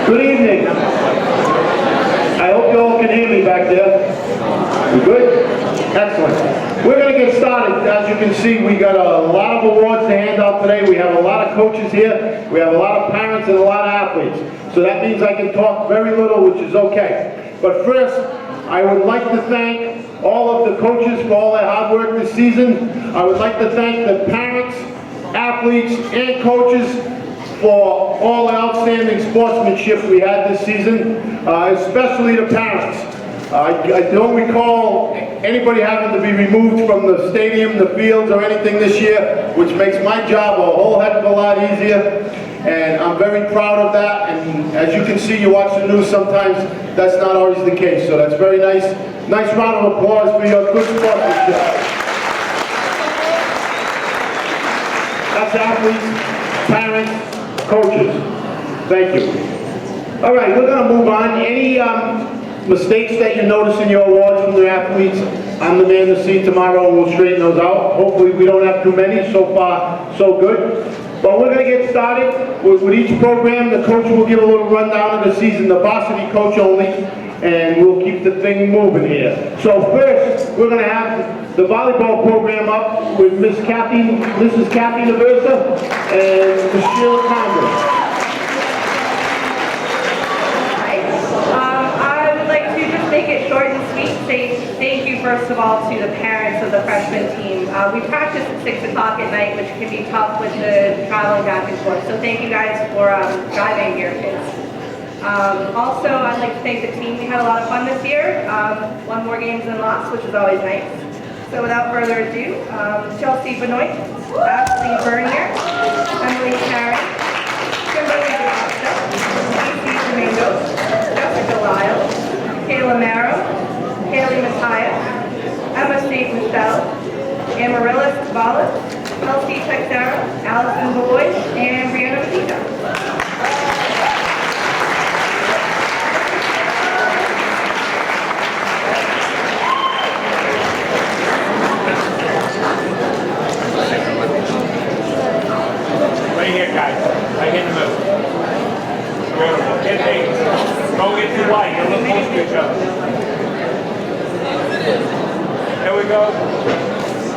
Good evening. I hope you all can hear me back there. You good? Excellent. We're going to get started. As you can see, we got a lot of awards to hand out today. We have a lot of coaches here. We have a lot of parents and a lot of athletes. So that means I can talk very little, which is okay. But first, I would like to thank all of the coaches for all their hard work this season. I would like to thank the parents, athletes, and coaches for all the outstanding sportsmanship we had this season, especially the parents. I don't recall anybody having to be removed from the stadium, the fields, or anything this year, which makes my job a whole heck of a lot easier. And I'm very proud of that. And as you can see, you watch the news sometimes, that's not always the case. So that's very nice. Nice round of applause for your good sportsmanship. That's athletes, parents, coaches. Thank you. All right, we're going to move on. Any mistakes that you notice in your awards from the athletes, I'm the man to see tomorrow, and we'll straighten those out. Hopefully we don't have too many. So far, so good. But we're going to get started with each program. The coach will give a little rundown of the season, the varsity coach only, and we'll keep the thing moving here. So first, we're going to have the volleyball program up with Mrs. Kathy Naversa and Ms. Sheila Congress. Make it short and sweet. Say thank you first of all to the parents of the freshman team. We practice at 6 o'clock at night, which can be tough with the traveling back and forth. So thank you guys for driving your kids. Also, I'd like to thank the team. We had a lot of fun this year. Won more games than lost, which is always nice. So without further ado, Chelsea Benoit, Ashley Bernier, Emily Carey, Kimberly DeCosta, Casey Domingos, Jessica Lyles, Kayla Marrow, Haley Matthias, Emma St. Michelle, Amaryllis Tavalis, Kelsey Texera, Allison Boyd, and Brianna Medina. Right here, guys. Right here in the middle. Beautiful. Don't get too wide. You're a little close to each other. Here we go.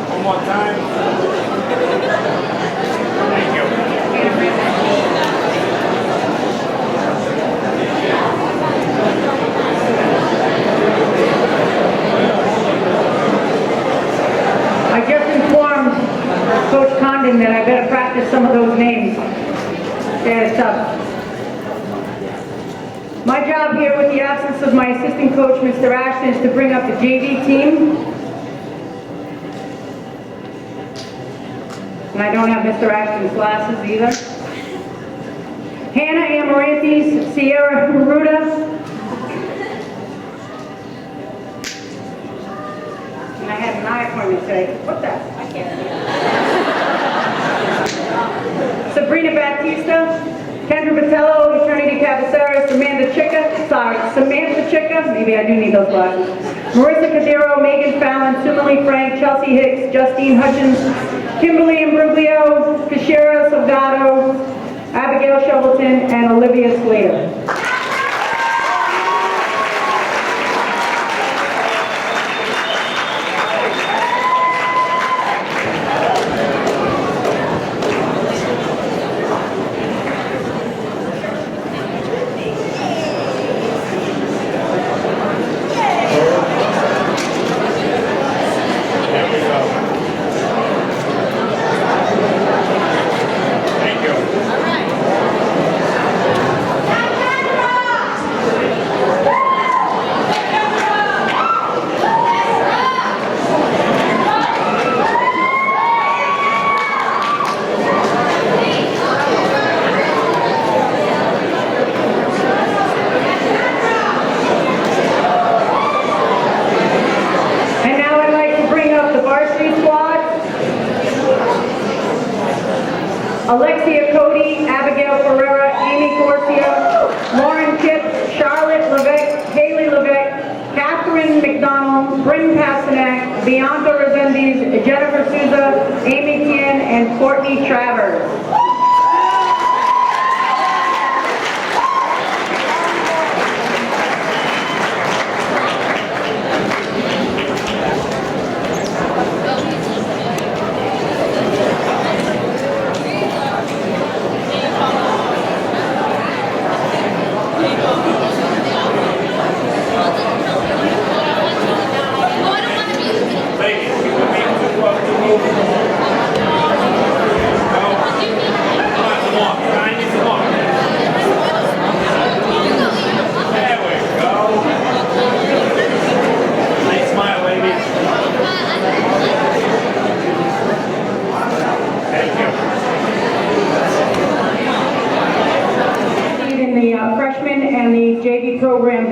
One more time. Thank you. I just informed Coach Condon that I better practice some of those names. They're tough. My job here with the absence of my assistant coach, Mr. Ashton, is to bring up the JV team. And I don't have Mr. Ashton's glasses either. Hannah Amarantes, Sierra Maruda. And I had an eye appointment today. What the? I can't see. Sabrina Batista. Kendra Botello, Eternity Cabaceras, Samantha Chicka, maybe I do need those glasses. Marissa Cadero, Megan Fallon, Sumali Frank, Chelsea Hicks, Justine Hutchins, Kimberly Imbruglio, Kashira Salgado, Abigail Shovelton, and Olivia Slater. Alexia Cody, Abigail Ferreira, Amy Corsia, Lauren Kip, Charlotte Levesque, Haley Levesque, Catherine McDonald, Bryn Pasternak, Bianca Resendiz, Jennifer Souza, Amy Tien, and Courtney Travers.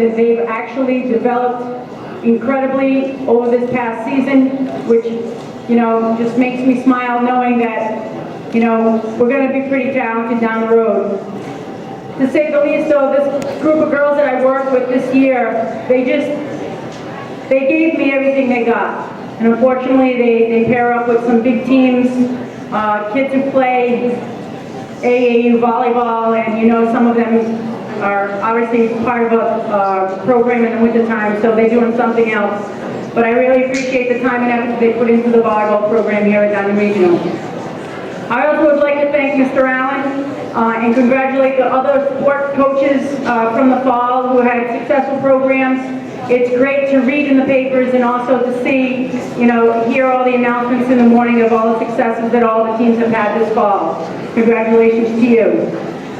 that they've actually developed incredibly over this past season, which, you know, just makes me smile knowing that, you know, we're going to be pretty talented down the road. To say the least, though, this group of girls that I worked with this year, they gave me everything they got. And unfortunately, they pair up with some big teams, kids who play AAU volleyball, and you know, some of them are obviously part of a program in the wintertime, so they're doing something else. But I really appreciate the time and effort they put into the volleyball program here at Diman Regional. I also would like to thank Mr. Allen and congratulate the other sport coaches from the fall who had successful programs. It's great to read in the papers and also to see, you know, hear all the announcements in the morning of all the successes that all the teams have had this fall. Congratulations to you.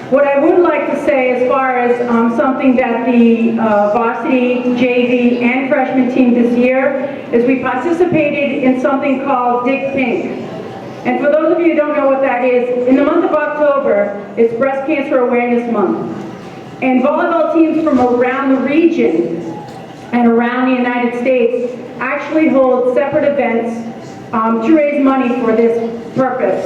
What I would like to say as far as something that the varsity, JV, and freshman team this year is we participated in something called Dig Pink. And for those of you who don't know what that is, in the month of October, it's Breast Cancer Awareness Month. And volleyball teams from around the region and around the United States actually hold separate events to raise money for this purpose,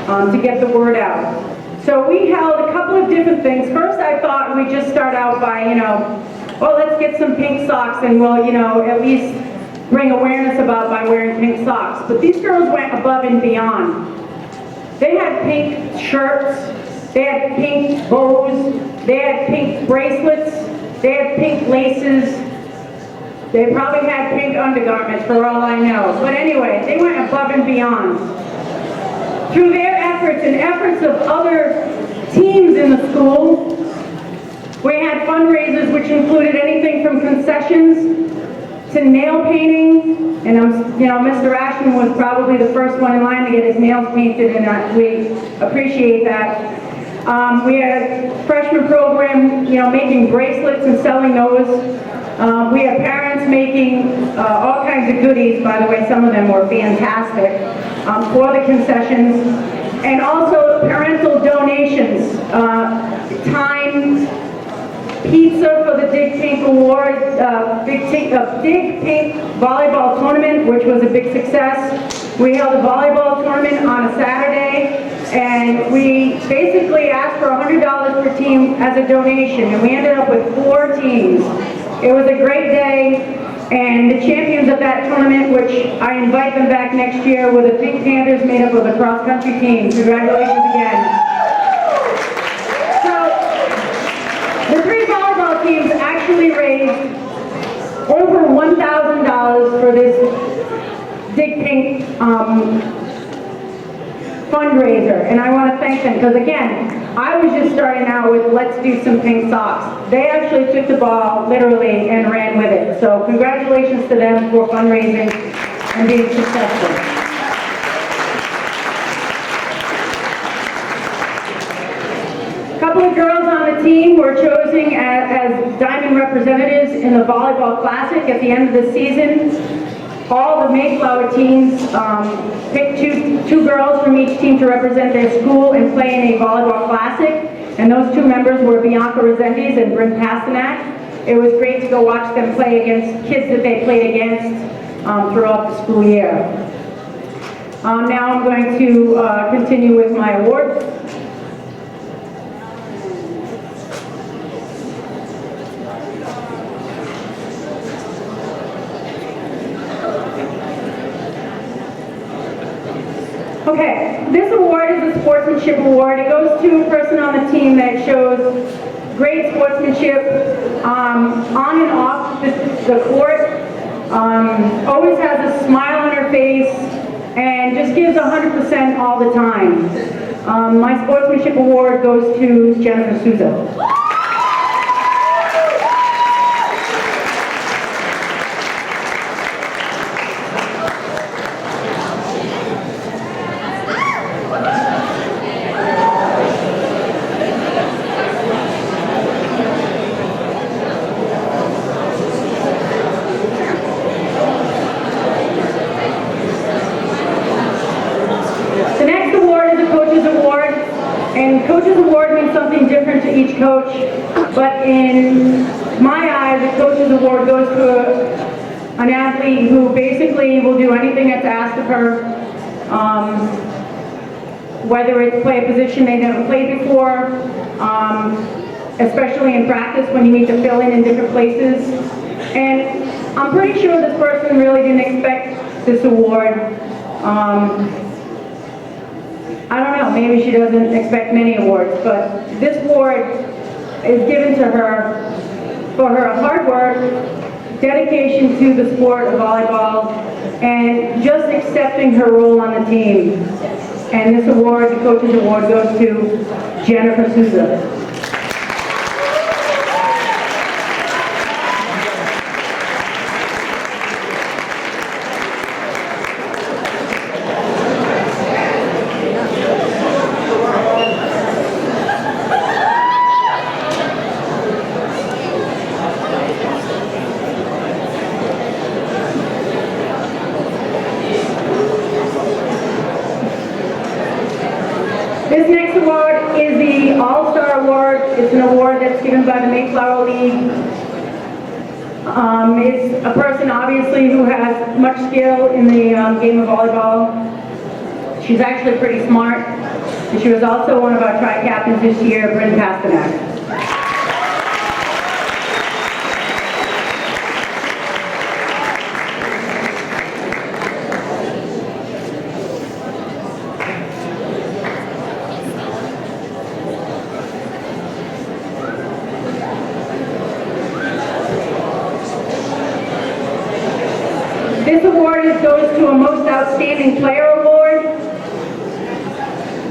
to get the word out. So we held a couple of different things. First, I thought we'd just start out by, you know, well, let's get some pink socks and we'll, you know, at least bring awareness about by wearing pink socks. But these girls went above and beyond. They had pink shirts, they had pink bows, they had pink bracelets, they had pink laces. They probably had pink undergarments for all I know. But anyway, they went above and beyond. Through their efforts and efforts of other teams in the school, we had fundraisers which included anything from concessions to nail painting. And you know, Mr. Ashton was probably the first one in line to get his nails painted, and we appreciate that. We had a freshman program, you know, making bracelets and selling those. We had parents making all kinds of goodies, by the way, some of them were fantastic, for the concessions. And also parental donations, time, pizza for the Dig Pink Award, Dig Pink Volleyball Tournament, which was a big success. We held a volleyball tournament on a Saturday, and we basically asked for $100 per team as a donation, and we ended up with 4 teams. It was a great day, and the champions of that tournament, which I invite them back next year, were the Pink Panthers made up of the cross-country team. Congratulations again. So, the 3 volleyball teams actually raised over $1,000 for this Dig Pink fundraiser, and I want to thank them because, again, I was just starting out with let's do some pink socks. They actually took the ball literally and ran with it. So congratulations to them for fundraising and being successful. A couple of girls on the team were chosen as Diamond representatives in the Volleyball Classic at the end of the season. All the Mayflower teams picked two girls from each team to represent their school and play in a volleyball classic. And those 2 members were Bianca Resendiz and Bryn Pasternak. It was great to go watch them play against kids that they played against throughout the school year. Now I'm going to continue with my awards. Okay, this award is a sportsmanship award. It goes to a person on the team that shows great sportsmanship on and off the court, always has a smile on her face, and just gives 100% all the time. My sportsmanship award goes to Jennifer Souza. And Coach's Award means something different to each coach, but in my eyes, the Coach's Award goes to an athlete who basically will do anything that's asked of her, whether it's play a position they never played before, especially in practice when you need to fill in different places. And I'm pretty sure this person really didn't expect this award. I don't know, maybe she doesn't expect many awards, but this award is given to her for her hard work, dedication to the sport of volleyball, and just accepting her role on the team. And this award, the Coach's Award, goes to Jennifer Souza. This next award is the All-Star Award. It's an award that's given by the Mayflower League. It's a person, obviously, who has much skill in the game of volleyball. She's actually pretty smart. And she was also one of our tri-captains this year, Bryn Pasternak. This award goes to a Most Outstanding Player Award.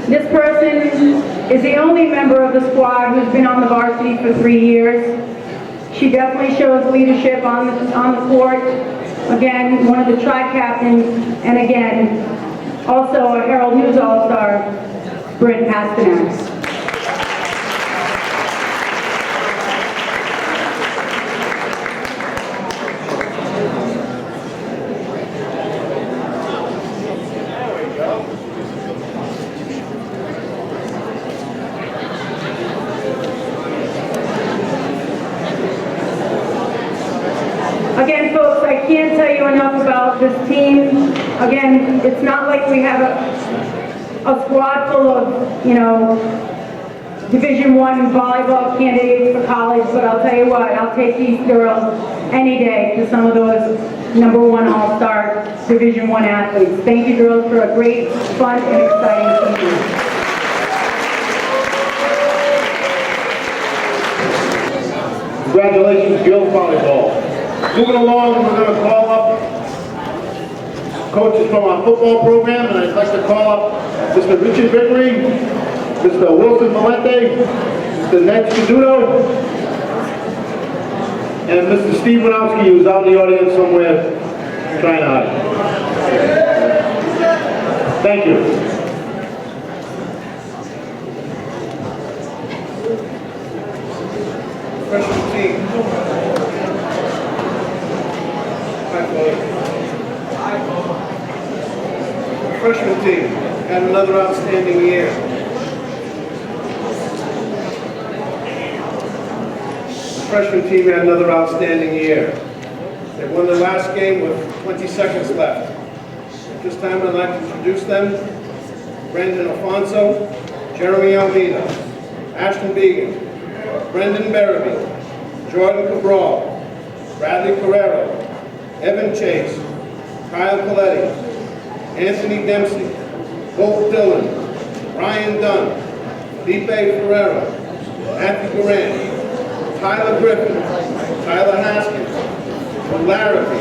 This person is the only member of the squad who's been on the varsity for 3 years. She definitely shows leadership on the court. Again, one of the tri-captains, and again, also a Herald News All-Star, Bryn Pasternak. Again, folks, I can't tell you enough about this team. Again, it's not like we have a squad full of, Division I volleyball candidates for college, but I'll tell you what, I'll take these girls any day to some of those #1 All-Star Division I athletes. Thank you, girls, for a great, fun, and exciting season. Congratulations, girls volleyball. Moving along, we're going to call up coaches from our football program, and I'd like to call up Mr. Richard Vickery, Mr. Wilson Valente, Mr. Ned Scaduto, and Mr. Steve Winowski, who's out in the audience somewhere trying to hide. Thank you. Freshman team. Freshman team had another outstanding year. Freshman team had another outstanding year. They won the last game with 20 seconds left. At this time, I'd like to introduce them. Brandon Alfonso, Jeremy Almeida, Ashton Began, Brendan Berreby, Jordan Cabral, Bradley Carrero, Evan Chase, Kyle Coletti, Anthony Dempsey, Hope Dillon, Ryan Dunn, Felipe Ferrero, Matthew Durant, Tyler Griffin, Tyler Haskins, Larrabee,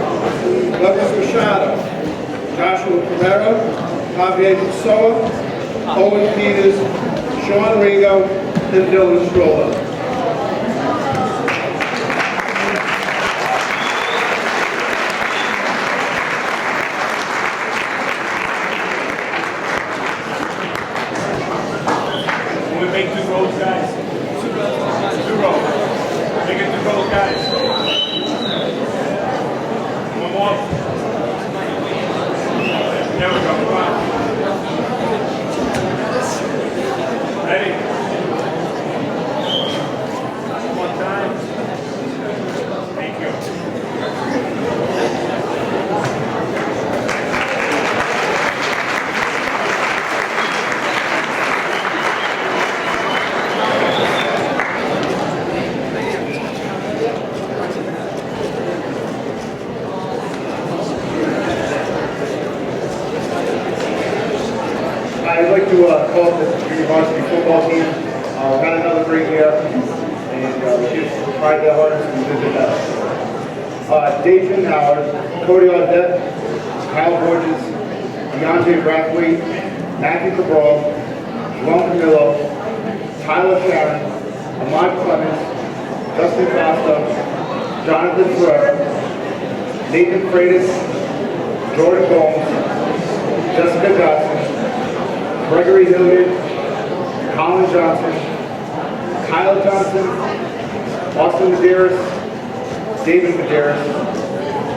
Douglas Machado, Joshua Carrero, Javier Pessoa, Owen Peters, Sean Rigo, and Dylan Stroller. Make 2 rows, guys. 2 rows. Make it 2 rows, guys. One more. There we go. Come on. Ready? One time. I'd like to call up the junior varsity football team. We've had another great year, and the kids tried their hardest and did their best. Dayton Howard, Cody Audette, Kyle Borges, DeAndre Brathwaite, Matthew Cabral, Joel Camillo, Tyler Sharon, Ahmad Clemens, Justin Costa, Jonathan Ferrer, Nathan Freitas, Jordan Gomes, Jessica Dawson, Gregory Hilliard, Colin Johnson, Kyle Johnson, Austin Medeiros, David Medeiros,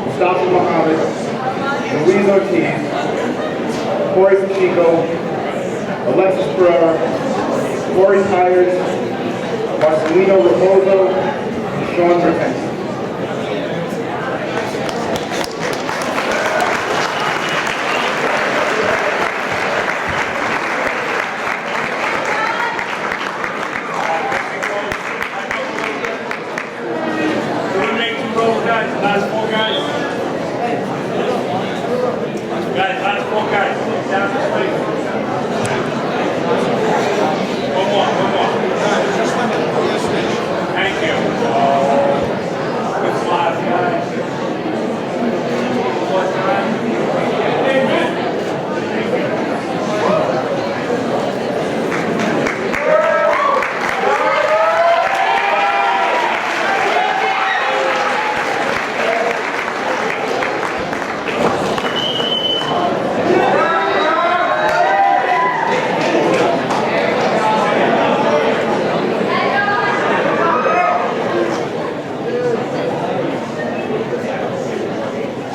Mustafa Muhammad, Louise Ortiz, Corey Pacheco, Alexis Ferrara, Corey Tyers, Marcelino Raposo, and Sean Bertensi. Last four guys. Guys, last four guys. Down the space. One more. Thank you. Good slide, guys.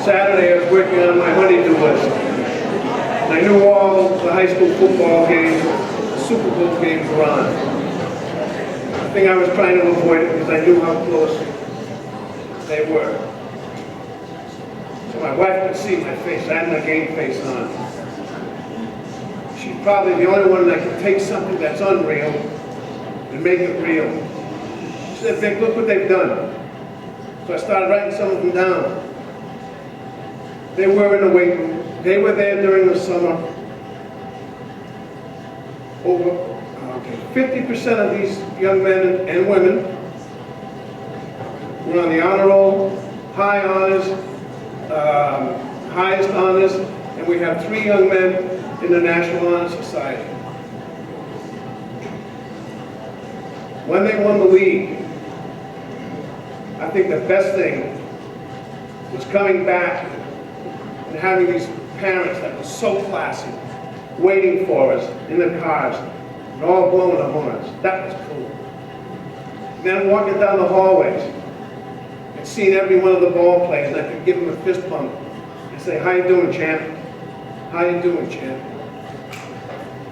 Saturday, I was working on my honey-do list. I knew all the high school football games, the Super Bowl games were on. The thing I was trying to avoid it because I knew how close they were. So my wife could see my face. I had my game face on. She's probably the only one that can take something that's unreal and make it real. She said, Vic, look what they've done. So I started writing some of them down. They were in the weight room. They were there during the summer. Over 50% of these young men and women were on the honor roll, high honors, highest honors, and we have 3 young men in the National Honor Society. When they won the league, I think the best thing was coming back and having these parents that were so classy, waiting for us in the cars, and all blowing the horns. That was cool. And then walking down the hallways and seeing every one of the ball players, and I could give them a fist bump and say, how you doing, champ? How you doing, champ?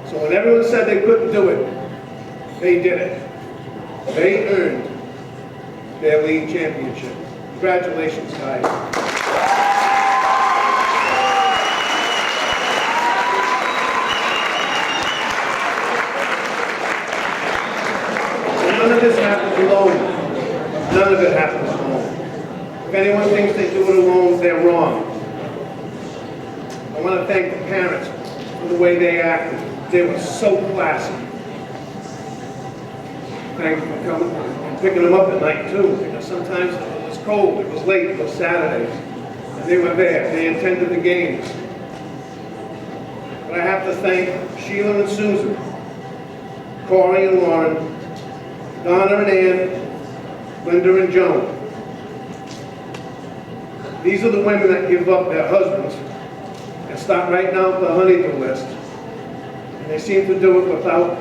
So when everyone said they couldn't do it, they did it. They earned their league championship. Congratulations, guys. None of this happens alone. None of it happens alone. If anyone thinks they do it alone, they're wrong. I want to thank the parents for the way they acted. They were so classy. Thank you for coming and picking them up at night too, because sometimes it was cold, it was late, it was Saturdays. And they were there, they attended the games. But I have to thank Sheila and Susan, Corey and Lauren, Donna and Ann, Linda and Joan. These are the women that give up their husbands and start writing out the honey-do list. And they seem to do it without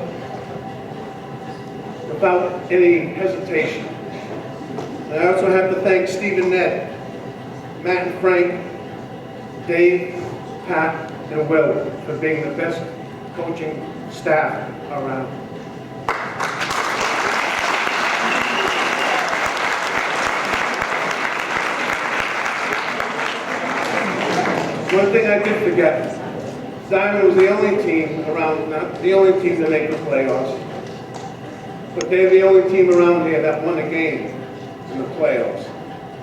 any hesitation. And I also have to thank Steve and Ned, Matt and Frank, Dave, Pat, and Will for being the best coaching staff around. One thing I did forget, Diman was the only team around, not the only team to make the playoffs, but they're the only team around here that won a game in the playoffs.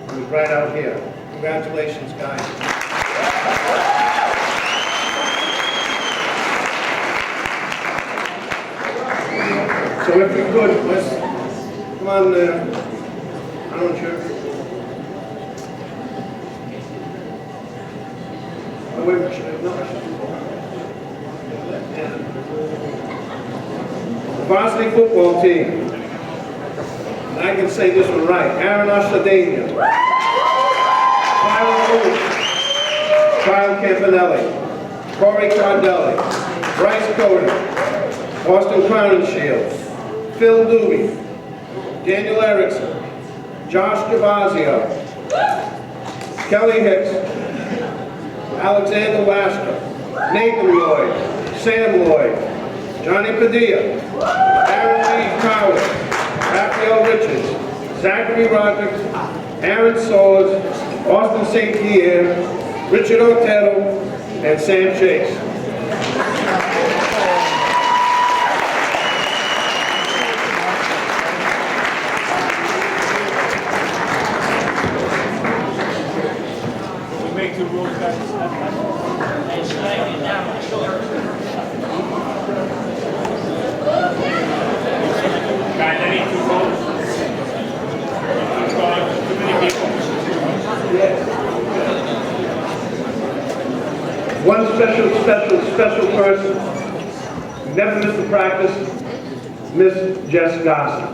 It was right out here. Congratulations, guys. So if we could, let's, come on, Alan, sure. Oh, wait, I should, no, I should. Yeah. The varsity football team. And I can say this one right. Aaron Oshadania. Kyle Campanelli. Corey Cardelli. Bryce Cody. Austin Crowninshield. Phil Doobie. Daniel Erickson. Josh Javazio. Kelly Hicks. Alexander Lastra. Nathan Lloyd. Sam Lloyd. Johnny Padilla. Aaron Lee Coward. Raphael Richards, Zachary Rodriguez, Aaron Soles, Austin St. Pierre, Richard Otero, and Sam Chase. We make two rules, guys, I need two rules. Too many people. One special person, never missed a practice, Miss Jess Garza.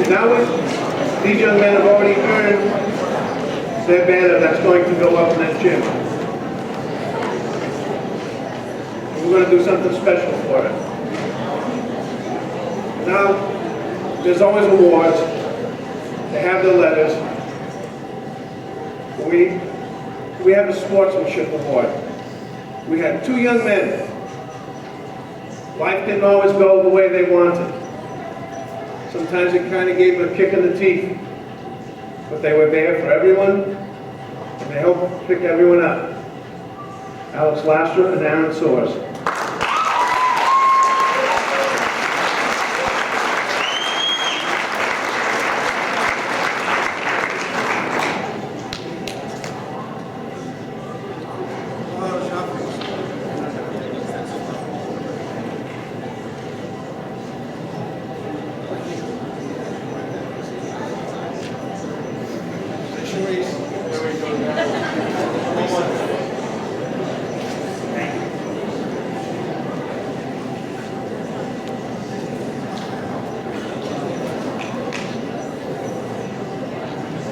Now, these young men have already earned their banner that's going to go up in that gym. We're going to do something special for it. Now, there's always awards. They have their letters. We have a sportsmanship award. We had two young men. Life didn't always go the way they wanted. Sometimes it kind of gave them a kick in the teeth. But they were there for everyone, and they helped pick everyone up. Alex Lastra and Aaron Soares.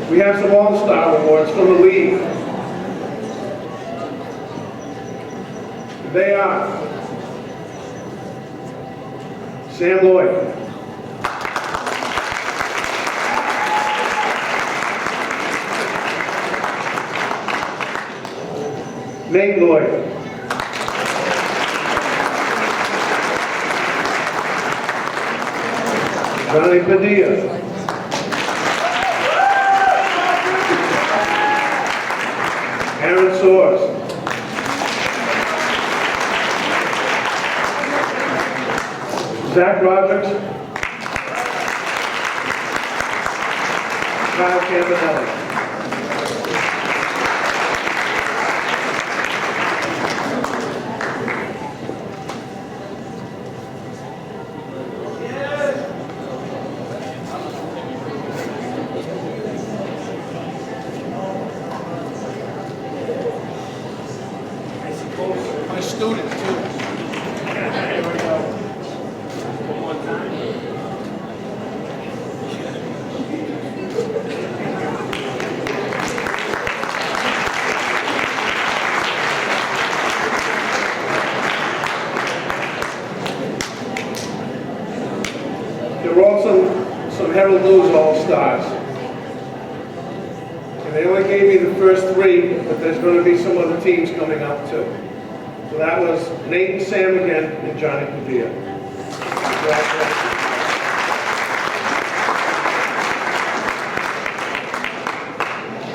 We have some All-Star awards from the league. They are Sam Lloyd, Nate Lloyd, Johnny Padilla, Aaron Soares, Zach Rodriguez, Kyle Campanelli. My student, too. There were also some Herald News All-Stars. And they only gave me the first 3, but there's going to be some other teams coming up too. So that was Nate and Sam again, and Johnny Padilla. Congratulations.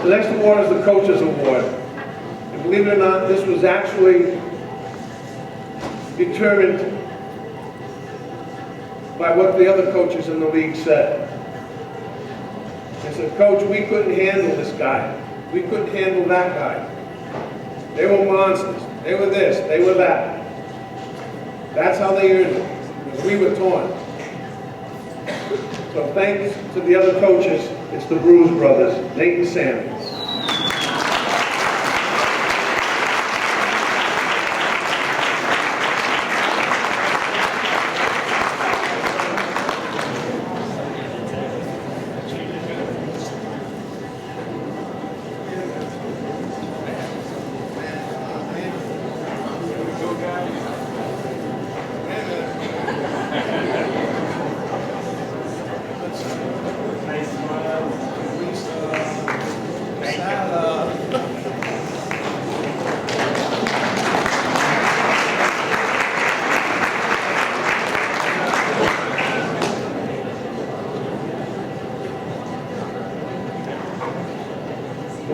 The next award is the Coaches Award. And believe it or not, this was actually determined by what the other coaches in the league said. They said, Coach, we couldn't handle this guy. We couldn't handle that guy. They were monsters. They were this, they were that. That's how they earned it, because we were torn. So thanks to the other coaches, it's the Bruise brothers, Nate and Sam.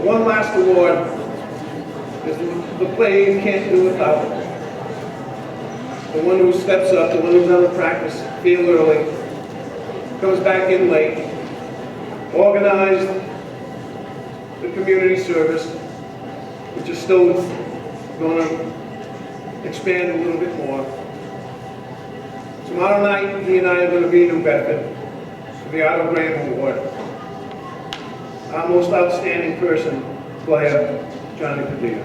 One last award is the player you can't do without. The one who steps up, the one who's on the practice field early, comes back in late, organized the community service, which is still going to expand a little bit more. Tomorrow night, he and I are going to be in New Bedford for the Otto Graham Award. Our most outstanding person, player, Johnny Padilla.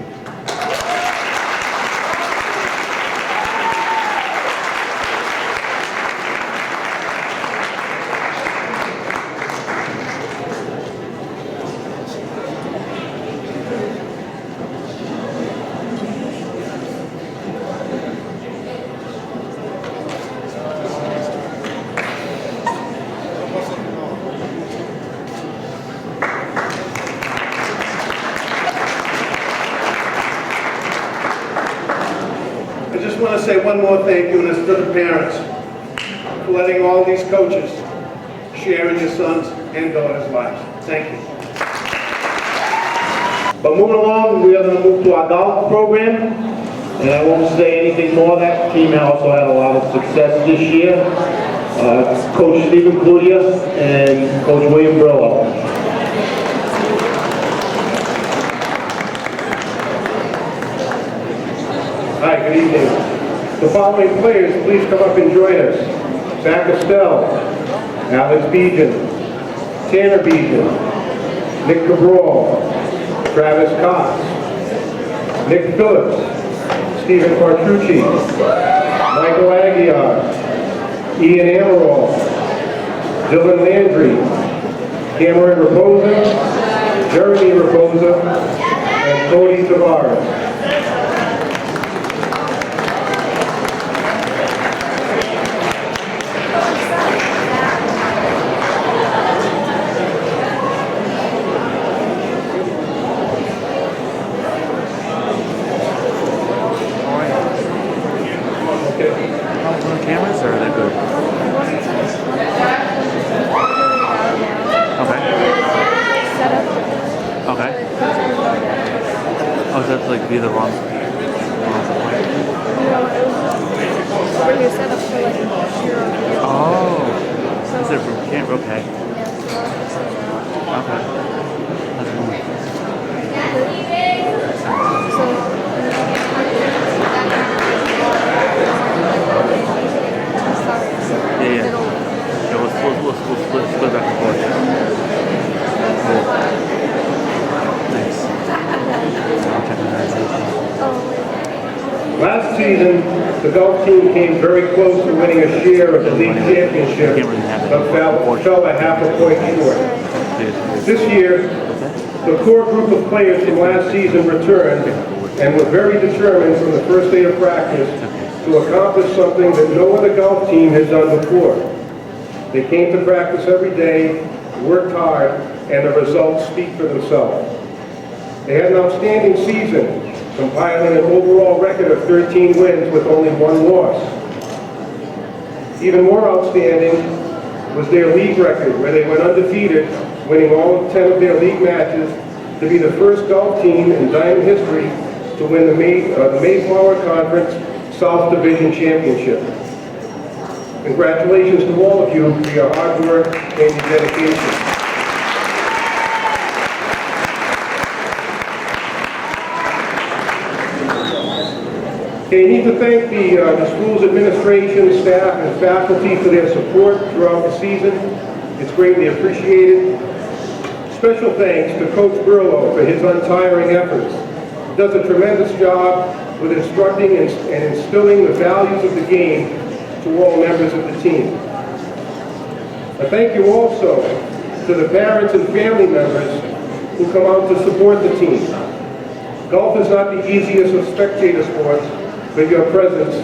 I just want to say one more thank you, and it's to the parents for letting all these coaches share in your sons' and daughters' lives. Thank you. But moving along, we are going to move to our golf program, and I won't say anything more. That team also had a lot of success this year. Coach Stephen Cludia and Coach William Brillo. Hi, good evening. The following players, please come up and join us. Zach Estelle, Alex Beejan, Tanner Beejan, Nick Cabral, Travis Cox, Nick Phillips, Stephen Partrucci, Michael Aguiar, Ian Amaral, Dylan Landry, Cameron Raposa, Jeremy Raposa, and Cody Tavares. Cameras or are they good? Okay. Okay. Oh, so that's like be the wrong. Oh. Is it from camera? Okay. Okay. That's cool. Yeah. We'll split back and forth. Cool. Thanks. I'll check on that. Last season, the golf team came very close to winning a share of the league championship, but fell a half a point short. This year, the core group of players from last season returned and were very determined from the first day of practice to accomplish something that no other golf team has done before. They came to practice every day, worked hard, and the results speak for themselves. They had an outstanding season, compiling an overall record of 13 wins with only 1 loss. Even more outstanding was their league record, where they went undefeated, winning all 10 of their league matches, to be the first golf team in Diman history to win the Mayflower Conference South Division Championship. Congratulations to all of you for your hard work and your dedication. Okay, I need to thank the school's administration, staff, and faculty for their support throughout the season. It's greatly appreciated. Special thanks to Coach Burlow for his untiring efforts. He does a tremendous job with instructing and instilling the values of the game to all members of the team. I thank you also to the parents and family members who come out to support the team. Golf is not the easiest of spectator sports, but your presence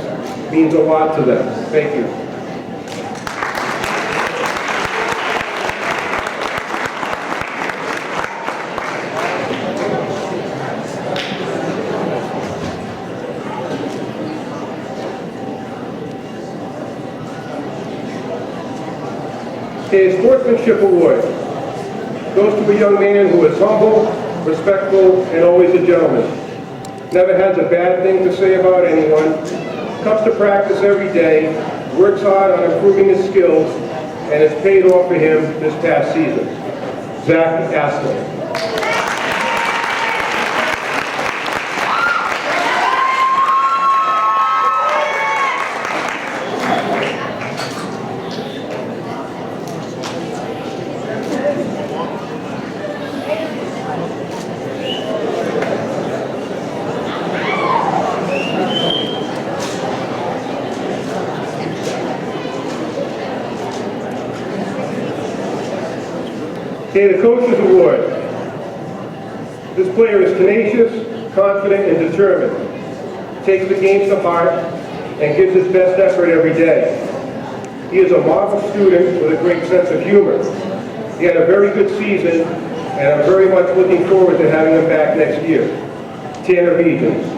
means a lot to them. Thank you. Okay, Sportsmanship Award goes to a young man who is humble, respectful, and always a gentleman. Never has a bad thing to say about anyone, comes to practice every day, works hard on improving his skills, and it's paid off for him this past season. Zach Astley. Okay, the Coaches Award. This player is tenacious, confident, and determined. Takes the game to heart and gives his best effort every day. He is a model student with a great sense of humor. He had a very good season, and I'm very much looking forward to having him back next year. Tanner Egan.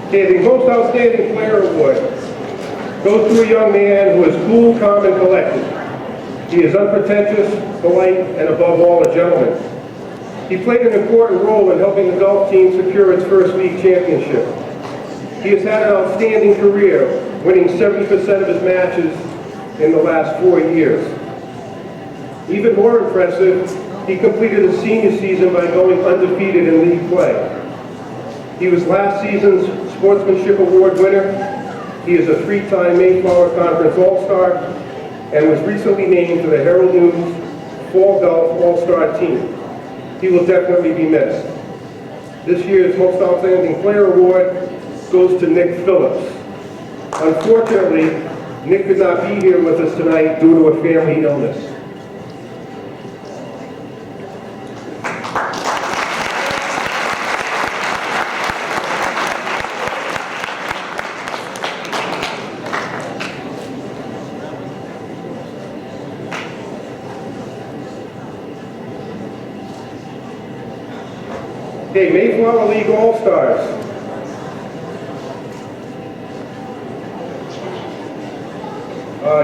Okay, the Most Outstanding Player Award goes to a young man who is cool, calm, and collected. He is unpretentious, polite, and above all, a gentleman. He played an important role in helping the golf team secure its first league championship. He has had an outstanding career, winning 70% of his matches in the last 4 years. Even more impressive, he completed his senior season by going undefeated in league play. He was last season's Sportsmanship Award winner. He is a 3-time Mayflower Conference All-Star and was recently named to the Herald News Fall Golf All-Star team. He will definitely be missed. This year's Most Outstanding Player Award goes to Nick Phillips. Unfortunately, Nick could not be here with us tonight due to a family illness. Okay, Mayflower League All-Stars.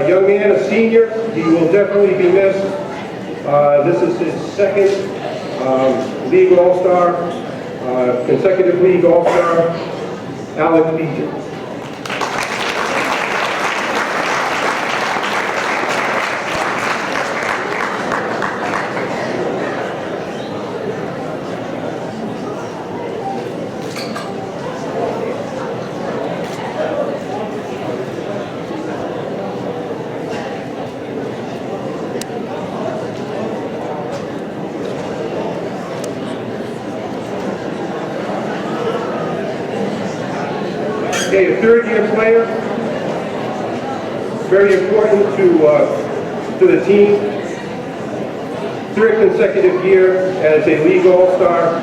Young man, a senior, he will definitely be missed. This is his second League All-Star, consecutive League All-Star, Alex Beecher. Okay, a third-year player, very important to the team. Third consecutive year as a league all-star,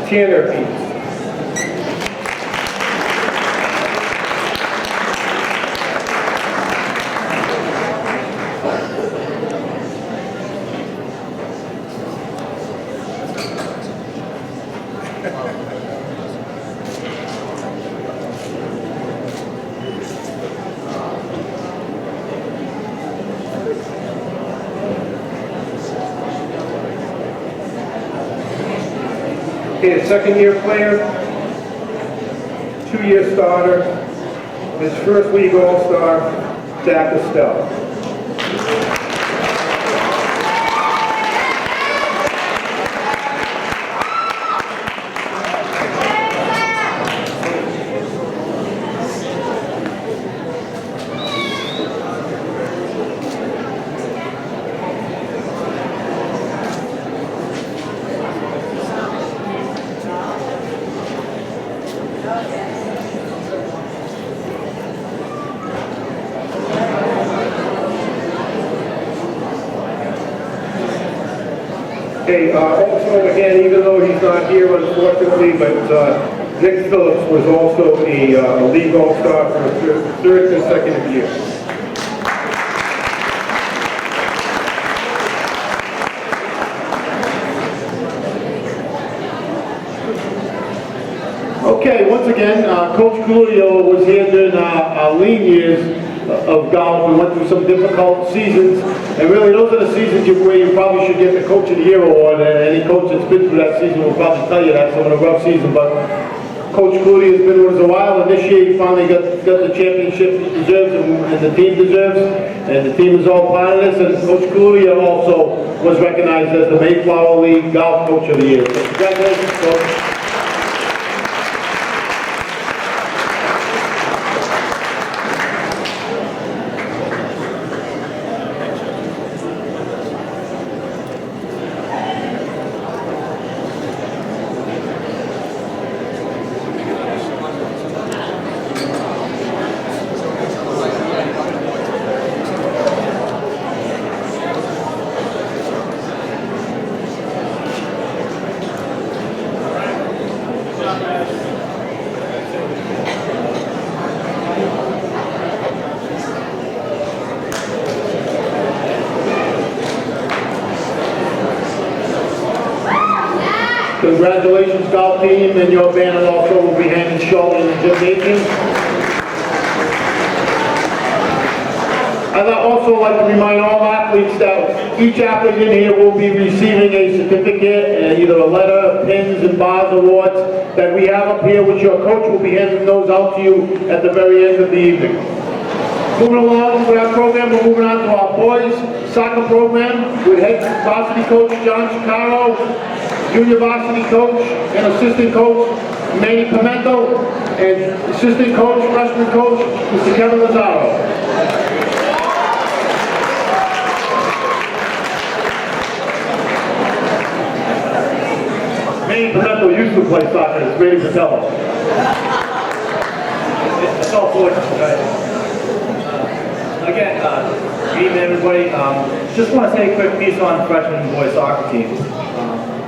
Tanner Peets. Okay, a second-year player, two-year starter, his first league all-star, Zach Estelle. Okay, also, again, even though he's not here, unfortunately, but Nick Phillips was also a league all-star for a third consecutive year. Okay, once again, Coach Coolio was here during our lean years of golf. We went through some difficult seasons, and really those are the seasons where you probably should get the Coach of the Year award, and any coach that's been through that season will probably tell you that, some of the rough season, but Coach Cooley has been with us a while, and this year he finally got the championship he deserves and the team deserves, and the team is all part of this, and Coach Cooley also was recognized as the Mayflower League Golf Coach of the Year. So congratulations, Coach. Congratulations, golf team, and your banner also will be hanging shortly in the gymnasium. I'd also like to remind all athletes that each athlete in here will be receiving a certificate, either a letter, pins, and bars awards that we have up here, which your coach will be handing those out to you at the very end of the evening. Moving along with our program, we're moving on to our boys soccer program with head varsity coach John Chicaro, junior varsity coach and assistant coach Manny Pimento, and assistant coach, freshman coach, Mr. Kevin Lazaro. Manny Pimento used to play soccer, it's Manny Patello. It's all fortunate, right? Again, good evening, everybody. Just want to say a quick piece on freshman boys soccer team.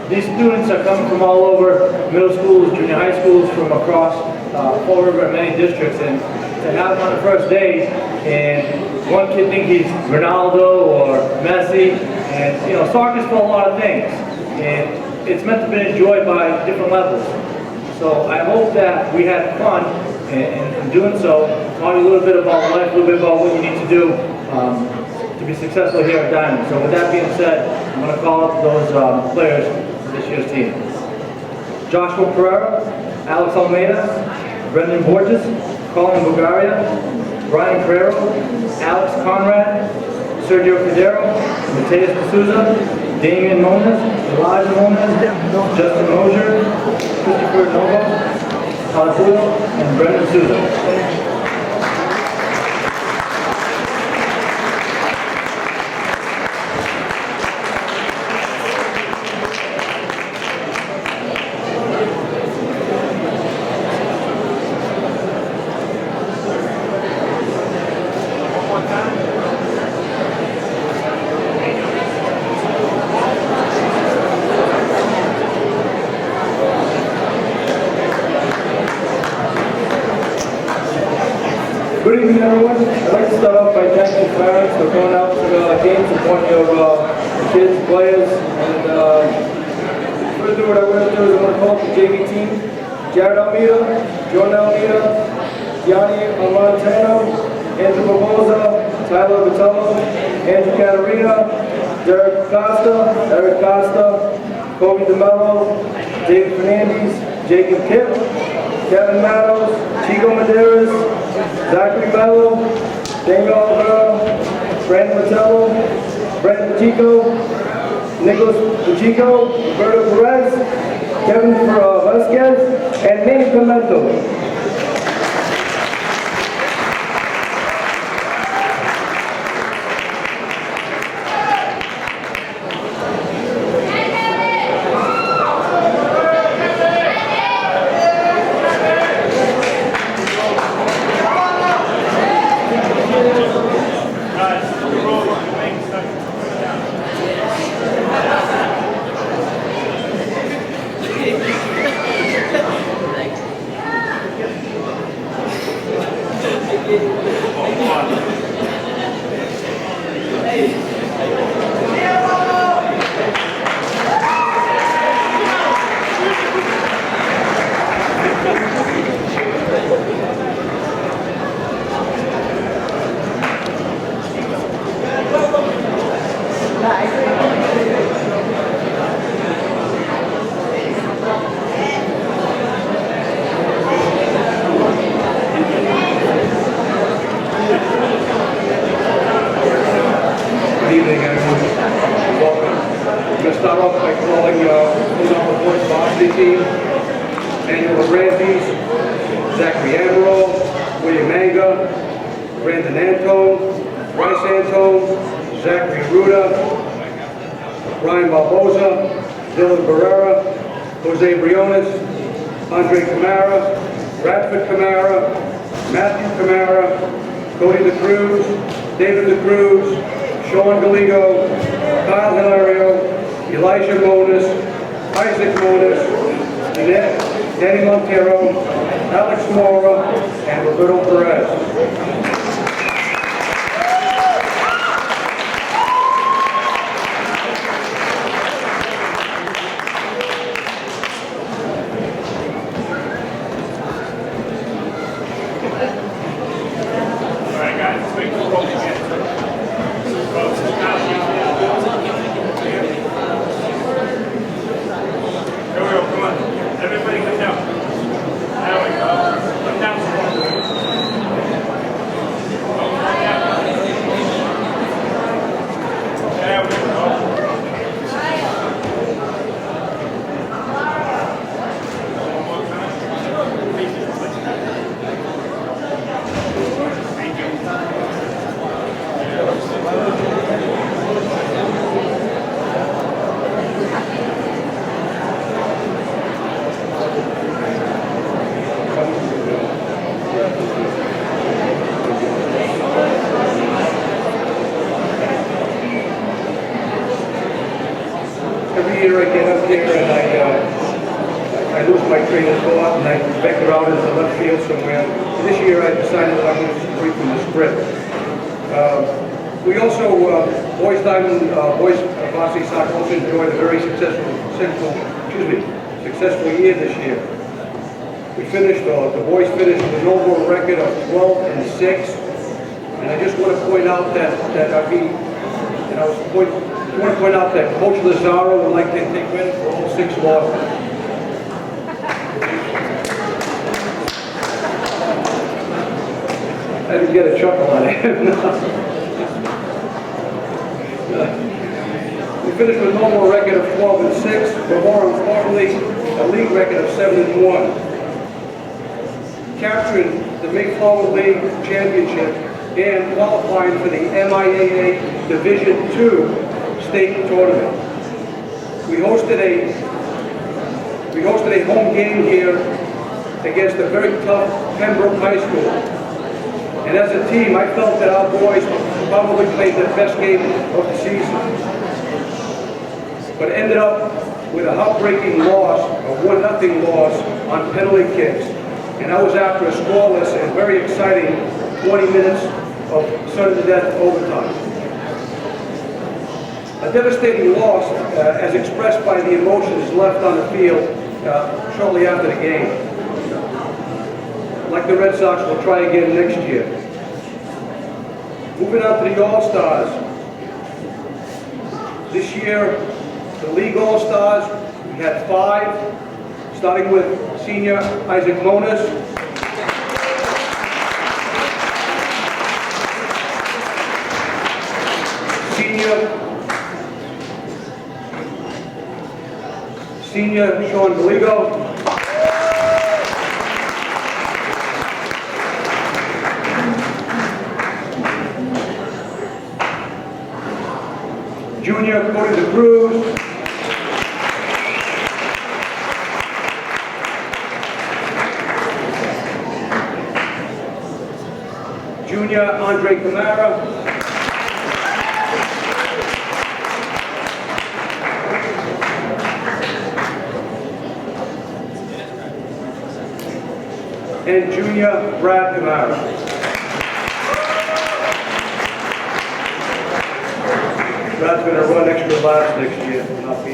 These students are coming from all over, middle schools, junior high schools, from across Fall River and many districts, and to have them on the first day, and one kid think he's Ronaldo or Messi, and you know, soccer's for a lot of things, and it's meant to be enjoyed by different levels. So I hope that we had fun in doing so, taught you a little bit about life, a little bit about what you need to do to be successful here at Diman. So with that being said, I'm going to call up those players for this year's team. Joshua Pereira, Alex Almeida, Brendan Borges, Colin Bulgaria, Brian Carrero, Alex Conrad, Sergio Cadero, Mateus D'Souza, Damian Moniz, Elijah Moniz, Justin Mosier, Christopher Novo, Alapulo, and Brendan Souza. Good evening, everyone. I'd like to start off by thanking parents for going out to the games, supporting your kids, players, and first what I want to do is I want to call up the JV team. Jared Almeida, Jordan Almeida, Gianni Montano, Andrew Barbosa, Tyler Vitello, Andrew Catarina, Derek Costa, Eric Costa, Kobe DeMello, David Fernandez, Jacob Kipp, Kevin Matos, Chico Medeiros, Zachary Mello, Daniel Oliveira, Brandon Matello, Brandon Pacheco, Nicholas Pacheco, Roberto Perez, Kevin Vasquez, and Manny Pimento. Good evening, everyone. Welcome. I'm going to start off by calling the boys varsity team. Daniel Brandes, Zachary Amaral, William Manga, Brandon Antone, Bryce Antone, Zachary Ruda, Ryan Barbosa, Dylan Barrera, Jose Briones, Andre Camara, Bradford Camara, Matthew Camara, Cody DeCruz, David DeCruz, Sean Galigo, Kyle Hilario, Elijah Monas, Isaac Monas, Danny Montero, Alex Mora, and Roberto Perez. Every year I get up here and I lose my train of thought and I vector out into left field somewhere. This year I decided that I'm going to read from the script. We also, boys varsity soccer also enjoyed a very successful year this year. We finished, the boys finished with an overall record of 12-6, and I just want to point out that Coach Lazaro would like to take credit for all 6 losses. I didn't get a chuckle on it. We finished with an overall record of 12-6, but more importantly, a league record of 7-1. Capturing the Mayflower League Championship and qualifying for the MIAA Division II state tournament. We hosted a home game here against a very tough Pembroke High School. And as a team, I felt that our boys probably played the best game of the season. But ended up with a heartbreaking loss, a 1-0 loss on penalty kicks. And I was after a scoreless and very exciting 40 minutes of sudden death overtime. A devastating loss, as expressed by the emotions left on the field shortly after the game. Like the Red Sox, will try again next year. Moving on to the All-Stars. This year, the League All-Stars, we had 5, starting with senior Isaac Monas. Senior Sean Galigo. Junior Cody De Cruz. Junior Andre Camara. And junior Brad Camara. Brad's going to run extra laps next year, not be.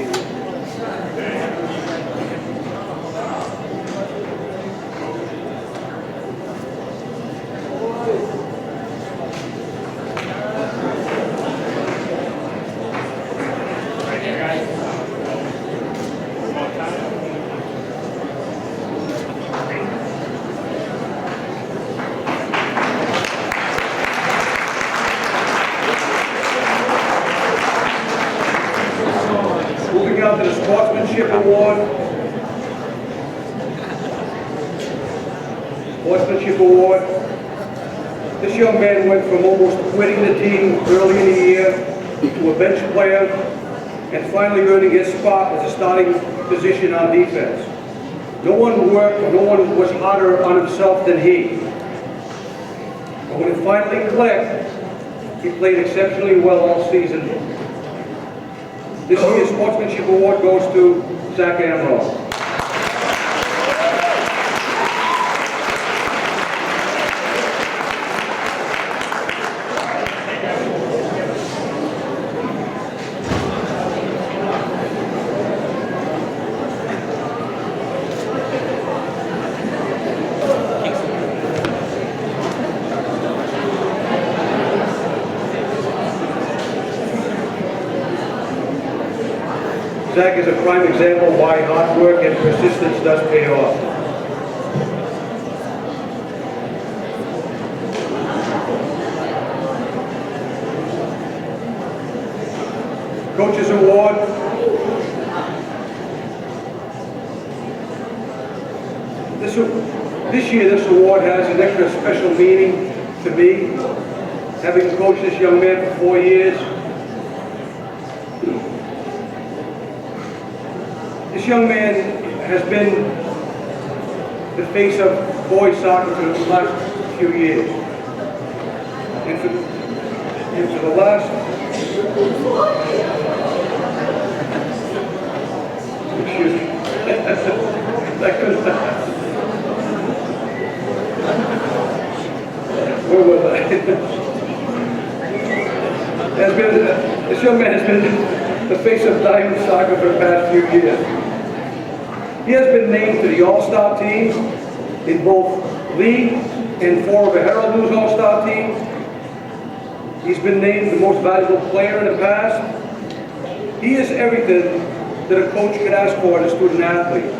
Moving on to the Sportsmanship Award. Sportsmanship Award. This young man went from almost quitting the team early in the year to a bench player and finally earning his spot as a starting position on defense. No one was harder on himself than he. But when it finally clicked, he played exceptionally well all season. This year's Sportsmanship Award goes to Zach Amro. Zach is a prime example of why hard work and persistence does pay off. Coach's Award. This year, this award has an extra special meaning to me, having coached this young man for 4 years. This young man has been the face of boys soccer for the last few years. And for the last... Excuse me. Where was I? This young man has been the face of Diamond soccer for the past few years. He has been named to the All-Star team in both league and 4 of the Herald News All-Star team. He's been named the most valuable player in the past. He is everything that a coach could ask for in a student athlete.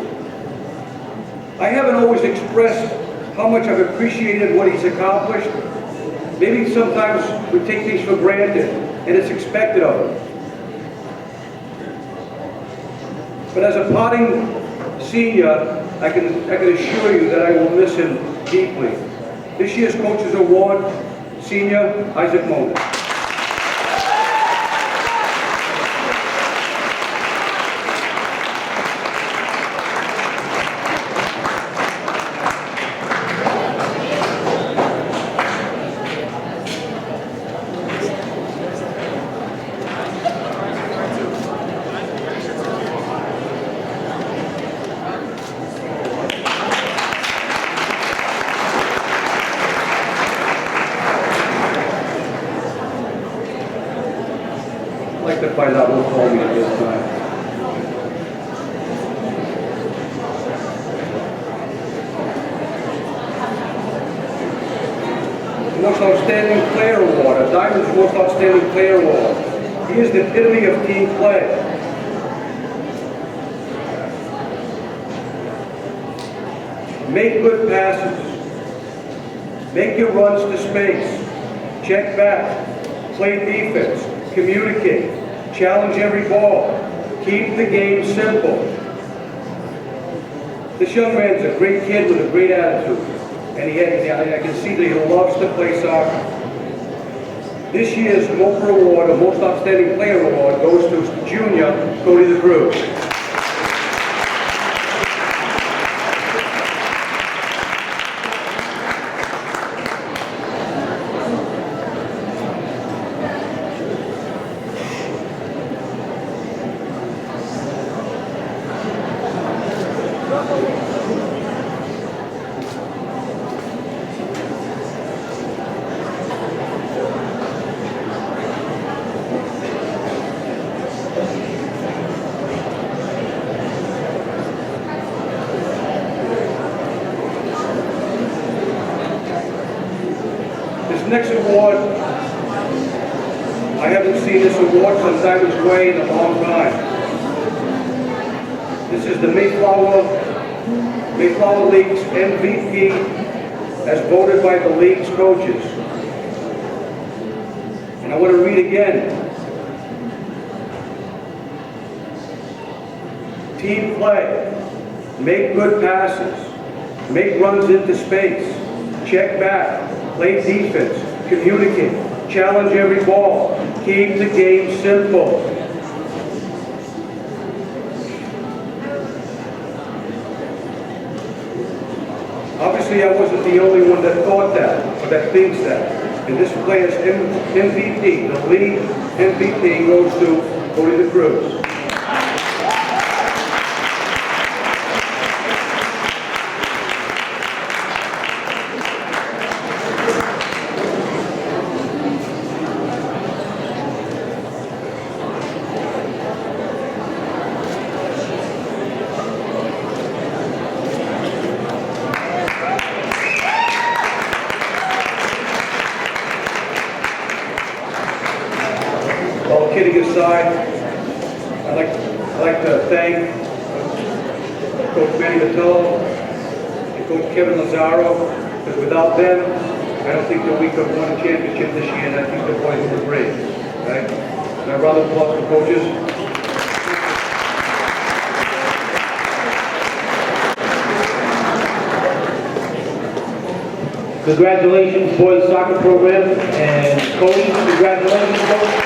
I haven't always expressed how much I've appreciated what he's accomplished. Maybe sometimes we take things for granted and it's expected of him. But as a parting senior, I can assure you that I will miss him deeply. This year's Coach's Award, Senior Isaac Monas. find out who called me at this time. Most Outstanding Player Award, a Diamond's Most Outstanding Player Award. He is the epitome of team play. Make good passes. Make your runs to space. Check back. Play defense. Communicate. Challenge every ball. Keep the game simple. This young man's a great kid with a great attitude. And I can see that he loves to play soccer. This year's MOPR Award, or Most Outstanding Player Award, goes to junior Cody the Cruz. Next award, I haven't seen this award since I was way in a long time. This is the Mayflower League's MVP as voted by the league's coaches. And I want to read again. Team play, make good passes, make runs into space, check back, play defense, communicate, challenge every ball, keep the game simple. Obviously, I wasn't the only one that thought that, or that thinks that. And this player's MVP, the league MVP, goes to Cody the Cruz. All kidding aside, I'd like to thank Coach Manny Vitello and Coach Kevin Lazaro, because without them, I don't think that we could have won a championship this year, and I think the boys were great. Right? And I'd rather applause the coaches. Congratulations, boys soccer program, and Cody, congratulations, Coach.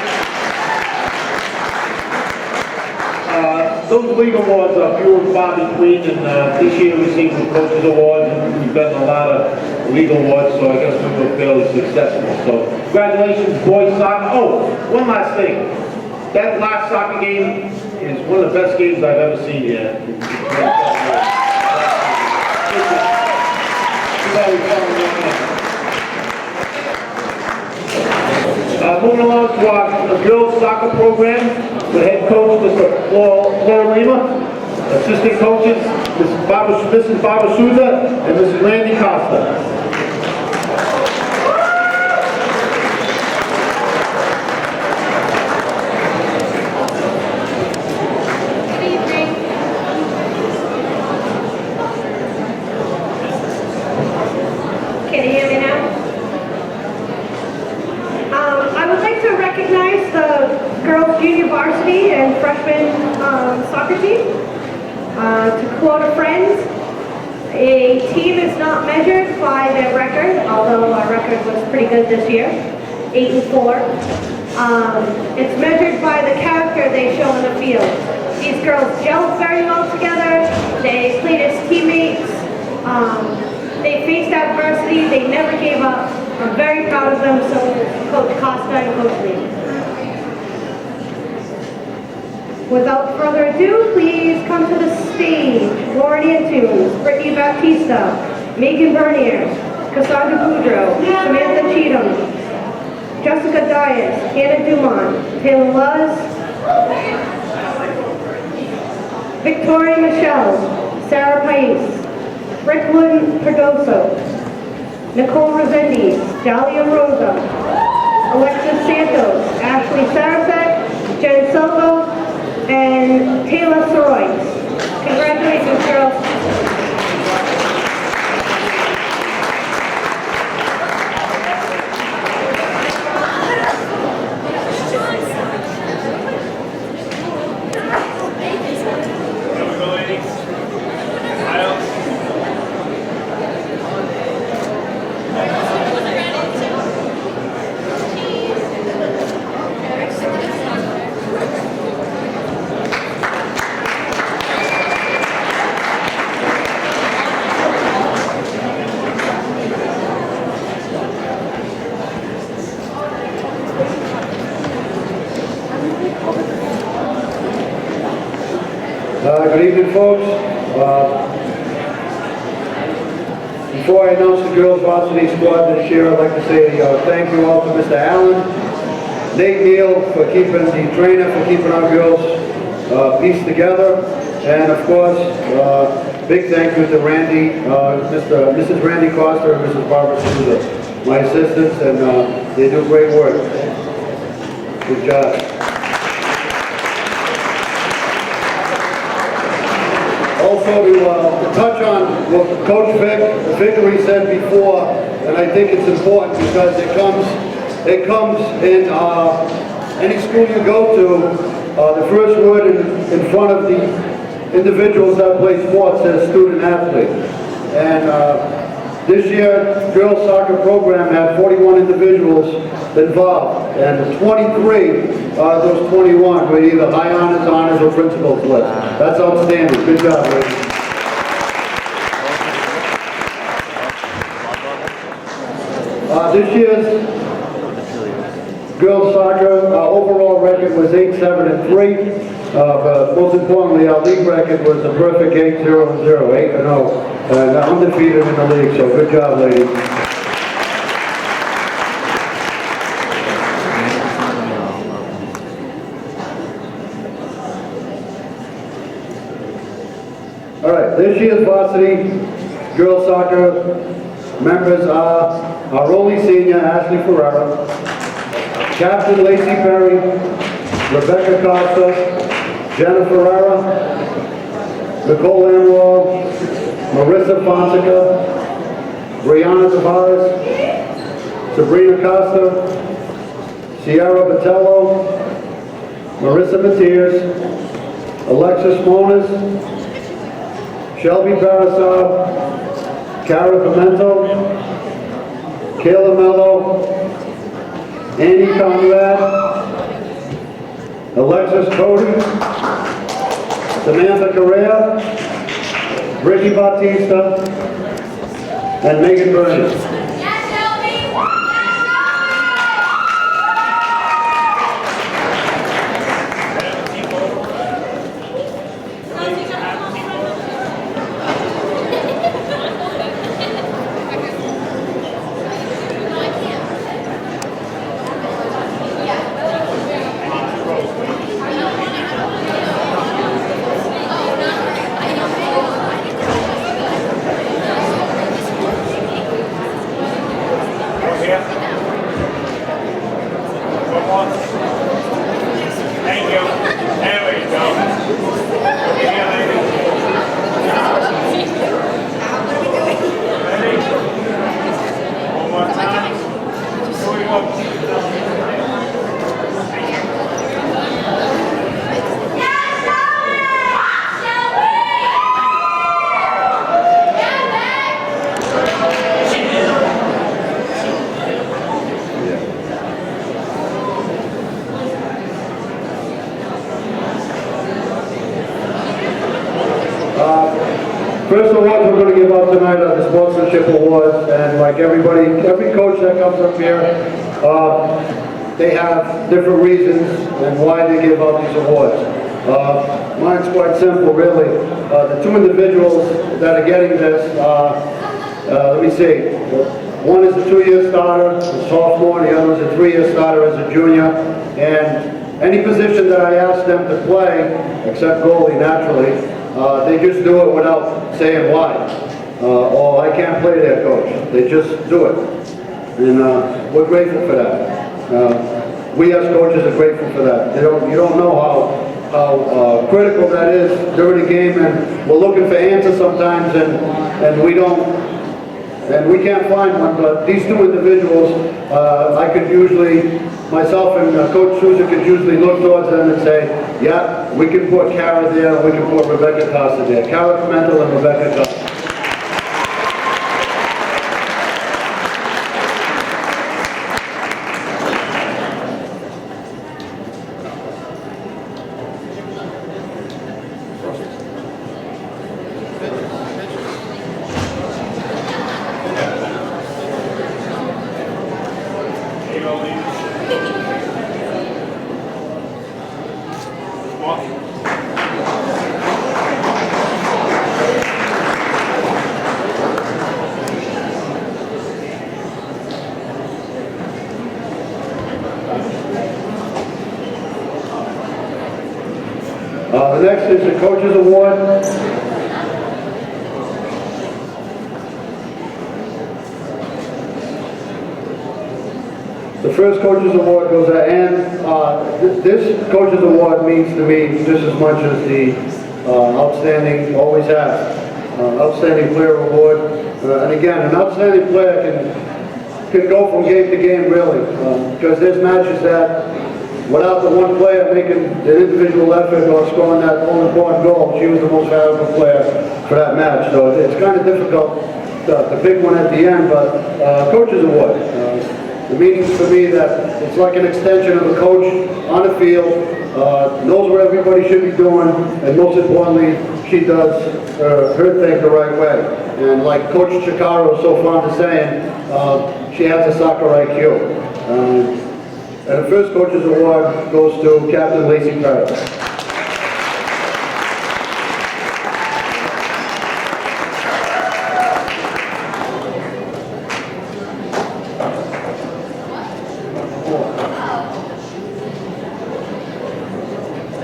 Those league awards are few and far between, and this year we received the coaches awards, and we've gotten a lot of league awards, so I guess we were fairly successful. So congratulations, boys soccer. Oh, one last thing. That last soccer game is one of the best games I've ever seen here. Moving along to our girls soccer program, the head coach, Mr. Laura Lima, assistant coaches, Mrs. Barbara Souza, and Mrs. Randy Costa. Can you hear me now? I would like to recognize the girls junior varsity and freshman soccer team. To quote a friend, a team is not measured by their record, although our record was pretty good this year, 8-4. It's measured by the character they show in the field. These girls gelled very well together. They played as teammates. They faced adversity. They never gave up. I'm very proud of them, so Coach Costa and Coach Lee. Without further ado, please come to the stage. Lauren Antunes, Brittany Baptista, Megan Bernier, Cassandra Boudreau, Samantha Cheatham, Jessica Dias, Hannah Diman, Taylor Luz, Victoria Michelle, Sarah Pais, Bricklin Perdoso, Nicole Resendes, Dahlia Rosa, Alexis Santos, Ashley Sarasek, Jen Silva, and Taylor Soroy. Congratulations, girls. Here we go, ladies. Miles. Good evening, folks. Before I announce the girls' varsity squad this year, I'd like to say thank you all to Mr. Allen, Nate Neal for keeping the trainer, for keeping our girls pieced together, and of course, big thank you to Randy, Mrs. Randy Costa and Mrs. Barbara Souza, my assistants, and they do great work. Good job. Also, to touch on what Coach Vickery said before, and I think it's important because it comes in any school you go to, the first word in front of the individuals that play sports says student athlete. And this year, girls soccer program had 41 individuals involved, and 23 those 21 were either high honors, or principals list. That's outstanding. Good job, ladies. This year's girls soccer overall record was 8-7-3, but most importantly, our league record was a perfect 8-0-0, 8-0, and undefeated in the league. So good job, ladies. All right, this year's varsity girls soccer members are our only senior, Ashley Ferrara, Captain Lacey Perry, Rebecca Costa, Jenna Ferrara, Nicole Amaral, Marissa Fonseca, Brianna Tavares, Sabrina Costa, Sierra Botello, Marissa Matias, Alexis Monas, Shelby Parasov, Cara Pimento, Kayla Mello, Andy Conrad, Alexis Cody, Samantha Correa, Ricky Bautista, and Megan Burns. Thank you. There we go. Okay, ladies. Ready? One more time. Here we go. First awards we're going to give out tonight are the sponsorship awards, and like every coach that comes up here, they have different reasons and why they give out these awards. Mine's quite simple, really. The two individuals that are getting this, let me see, one is a 2-year starter, a sophomore, and the other is a 3-year starter as a junior, and any position that I ask them to play, except goalie naturally, they just do it without saying why. Or I can't play there, coach. They just do it. And we're grateful for that. We as coaches are grateful for that. You don't know how critical that is during the game, and we're looking for answers sometimes, and we can't find one. But these two individuals, I could usually, myself and Coach Souza could usually look towards them and say, yeah, we can put Kara there, we can put Rebecca Costa there. Kara Pimentel and Rebecca Costa. The next is the Coaches Award. The first Coaches Award goes to Ann. This Coaches Award means to me just as much as the outstanding, always has, outstanding player award. And again, an outstanding player can go from game to game really, because there's matches that without the one player making the individual effort or scoring that all-important goal, she was the most valuable player for that match. So it's kind of difficult to pick one at the end, but Coaches Award. The meaning for me that it's like an extension of a coach on the field, knows what everybody should be doing, and most importantly, she does her thing the right way. And like Coach Chikaro is so fond of saying, she has a soccer IQ. And the first Coaches Award goes to Captain Lacey Perez.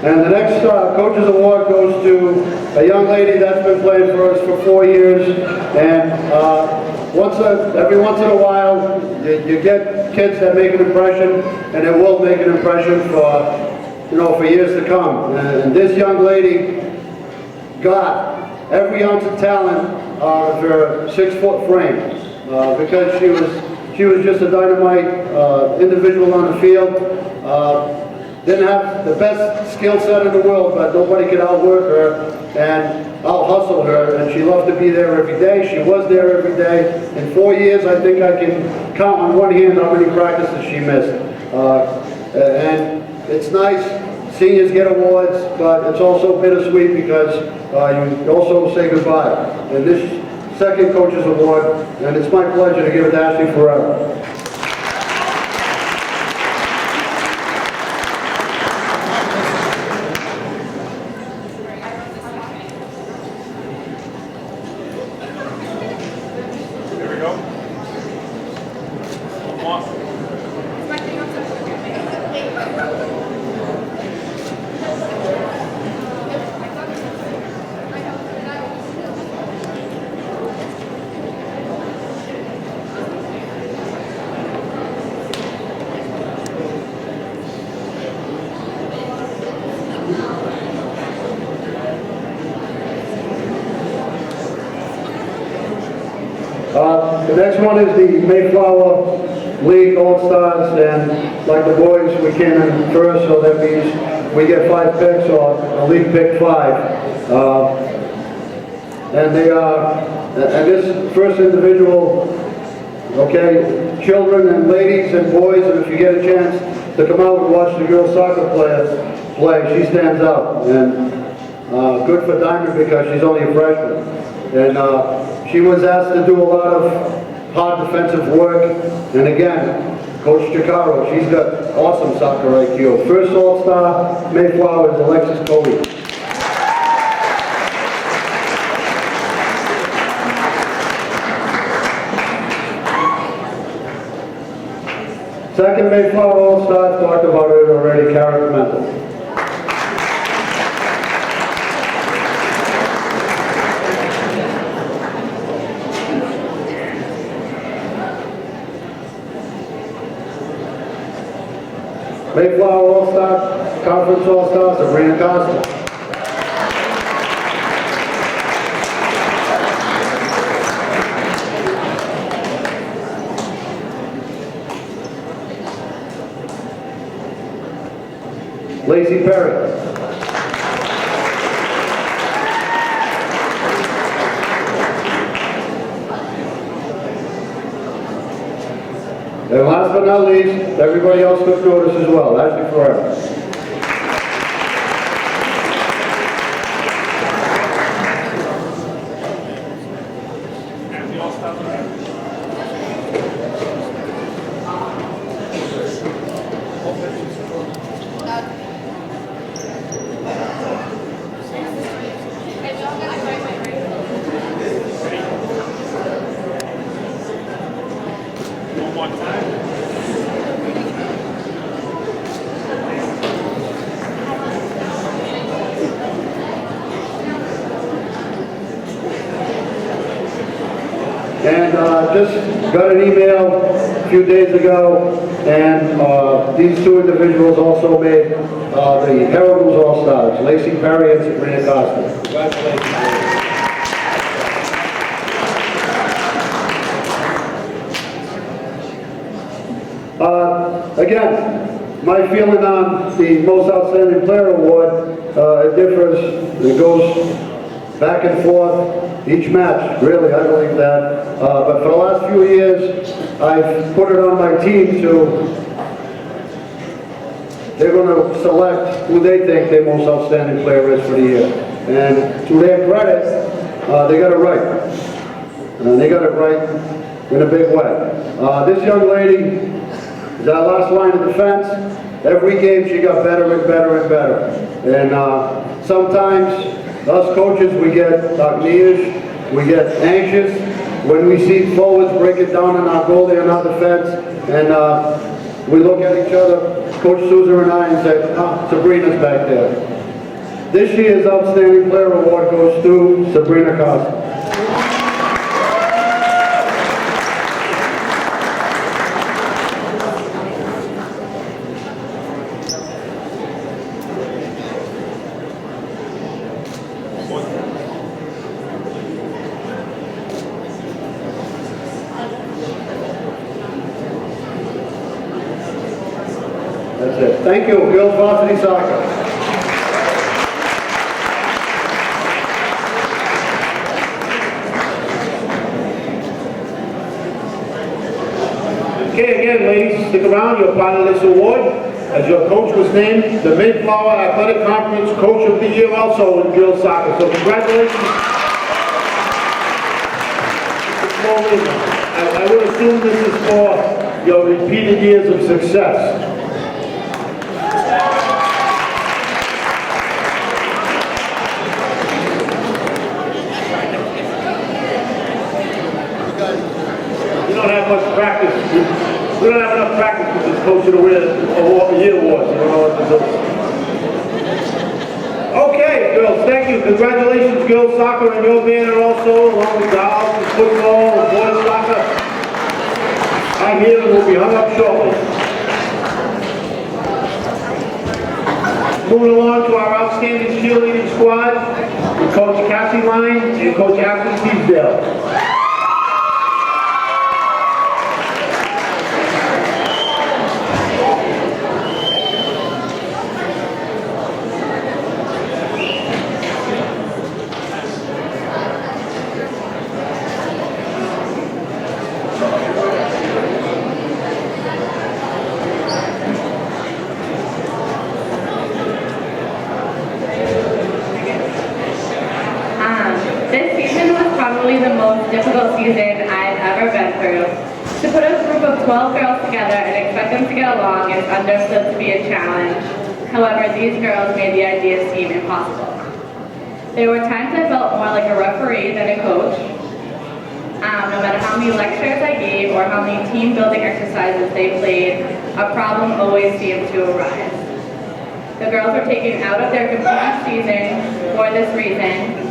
And the next Coaches Award goes to a young lady that's been playing for us for 4 years. And every once in a while, you get kids that make an impression, and it will make an impression for years to come. And this young lady got every ounce of talent out of her 6-foot frame because she was just a dynamite individual on the field. Didn't have the best skill set in the world, but nobody could outwork her and out-hustle her, and she loved to be there every day. She was there every day. In 4 years, I think I can count on one hand how many practices she missed. And it's nice, seniors get awards, but it's also bittersweet because you also say goodbye. And this second Coaches Award, and it's my pleasure to give it to Ashley forever. The next one is the Mayflower League All-Stars, and like the boys, we came in first, so that means we get 5 picks, or the league picked 5. And this first individual, okay, children and ladies and boys, and if you get a chance to come out and watch the girls soccer play, she stands out. And good for Diamond because she's only a freshman. And she was asked to do a lot of hard defensive work. And again, Coach Chikaro, she's got awesome soccer IQ. First All-Star Mayflower is Alexis Coley. Second Mayflower All-Stars, talked about it already, Karen Pimentel. Mayflower All-Star, Conference All-Stars, Sabrina Costa. Lacey Perry. And last but not least, everybody else took notice as well, Ashley Forever. And the All-Star. One more time. And just got an email a few days ago, and these two individuals also made the Herald's All-Stars, Lacey Perry and Sabrina Costa. Congratulations. Again, my feeling on the Most Outstanding Player Award, it differs, it goes back and forth each match, really, I believe that. But for the last few years, I've put it on my team they're going to select who they think their most outstanding player is for the year. And to their credit, they got it right. They got it right in a big way. This young lady is our last line of defense. Every game she got better and better and better. And sometimes us coaches, we get needish, we get anxious when we see forwards break it down in our goalie and our defense, and we look at each other, Coach Souza and I, and say, Sabrina's back there. This year's Outstanding Player Award goes to Sabrina Costa. That's it. Thank you, girls varsity soccer. Okay, again, ladies, stick around. You're part of this award. As your coach was named the Mayflower Athletic Conference Coach of the Year also in girls soccer. So congratulations. I would assume this is for your repeated years of success. We don't have much practice. We don't have enough practice with this Coach of the Year awards. You don't know what to do. Okay, girls, thank you. Congratulations, girls soccer and your banner also, along with golf and football and boys soccer. I hear it will be hung up shortly. Moving along to our outstanding cheerleading squad, with Coach Cassie Line and Coach Ashley Teasdale. This season was probably the most difficult season I've ever been through. To put a group of 12 girls together and expect them to get along is understood to be a challenge. However, these girls made the idea seem impossible. There were times I felt more like a referee than a coach. No matter how many lectures I gave or how many team building exercises they played, a problem always seemed to arise. The girls were taken out of their competing season for this reason,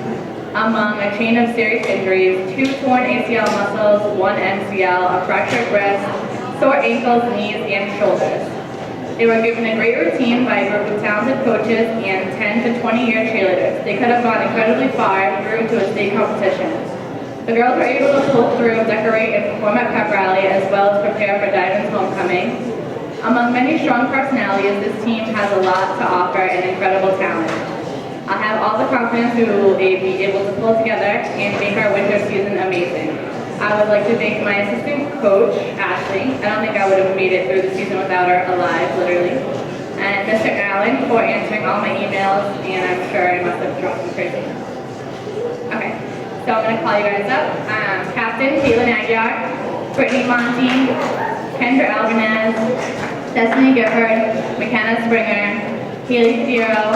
among a chain of serious injuries, 2 torn ACL muscles, 1 MCL, a fractured wrist, sore ankles, knees, and shoulders. They were given a great routine by a group of talented coaches and 10 to 20-year cheerleaders. They could have gone incredibly far through to a state competition. The girls were able to pull through, decorate, and perform at pep rally, as well as prepare for Diman's homecoming. Among many strong personalities, this team has a lot to offer and incredible talent. I have all the confidence we will be able to pull together and make our winter season amazing. I would like to thank my assistant coach, Ashley. I don't think I would have made it through the season without her alive, literally. And Mr. Allen for answering all my emails, and I'm sure I must have dropped some crazy. Okay, so I'm gonna call you guys up. Captain Caitlin Aguiar, Brittany Monty, Kendra Albanez, Destiny Gifford, McKenna Springer, Haley Fierro,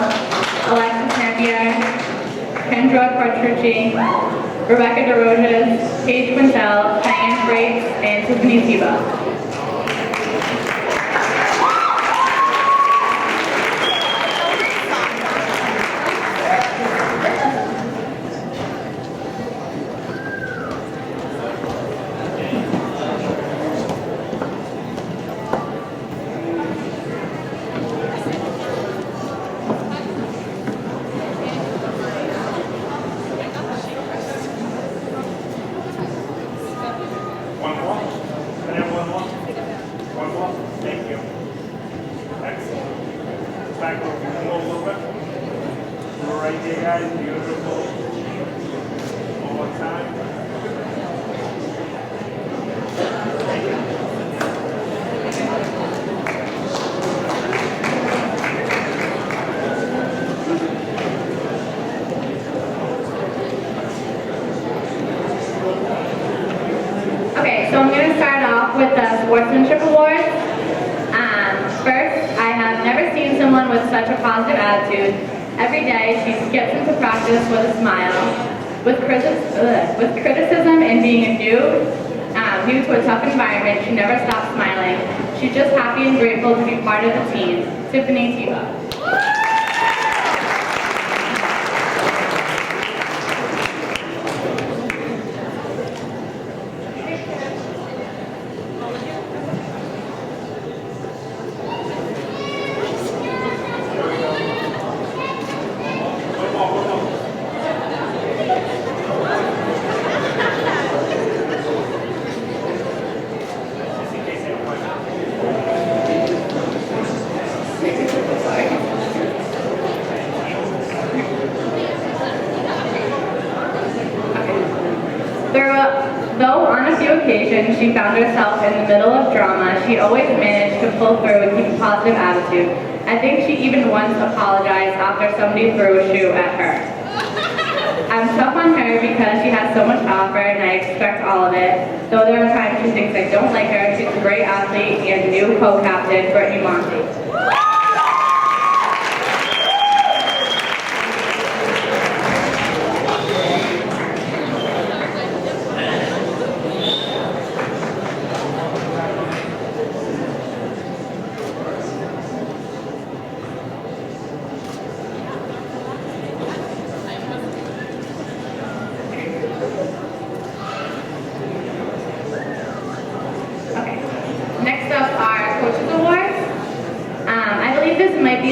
Alexis Napier, Kendra Partrucci, Rebecca DeRojas, Paige Quintel, Diane Frakes, and Tiffany Tebow. One more? Can I have one more? One more? Thank you. Excellent. Back over a little bit. We're right there, guys. Beautiful. One more time. Thank you. Okay, so I'm going to start off with the Sportsmanship Awards. First, I have never seen someone with such a positive attitude. Every day, she skips into practice with a smile. With criticism and being new to a tough environment, she never stops smiling. She's just happy and grateful to be part of the team. Tiffany Tebow. Though on a few occasions she found herself in the middle of drama, she always managed to pull through and keep a positive attitude. I think she even once apologized after somebody threw a shoe at her. I'm tough on her because she has so much to offer and I expect all of it. Though there are times she thinks I don't like her, she's a great athlete and new co-captain, Brittany Monty.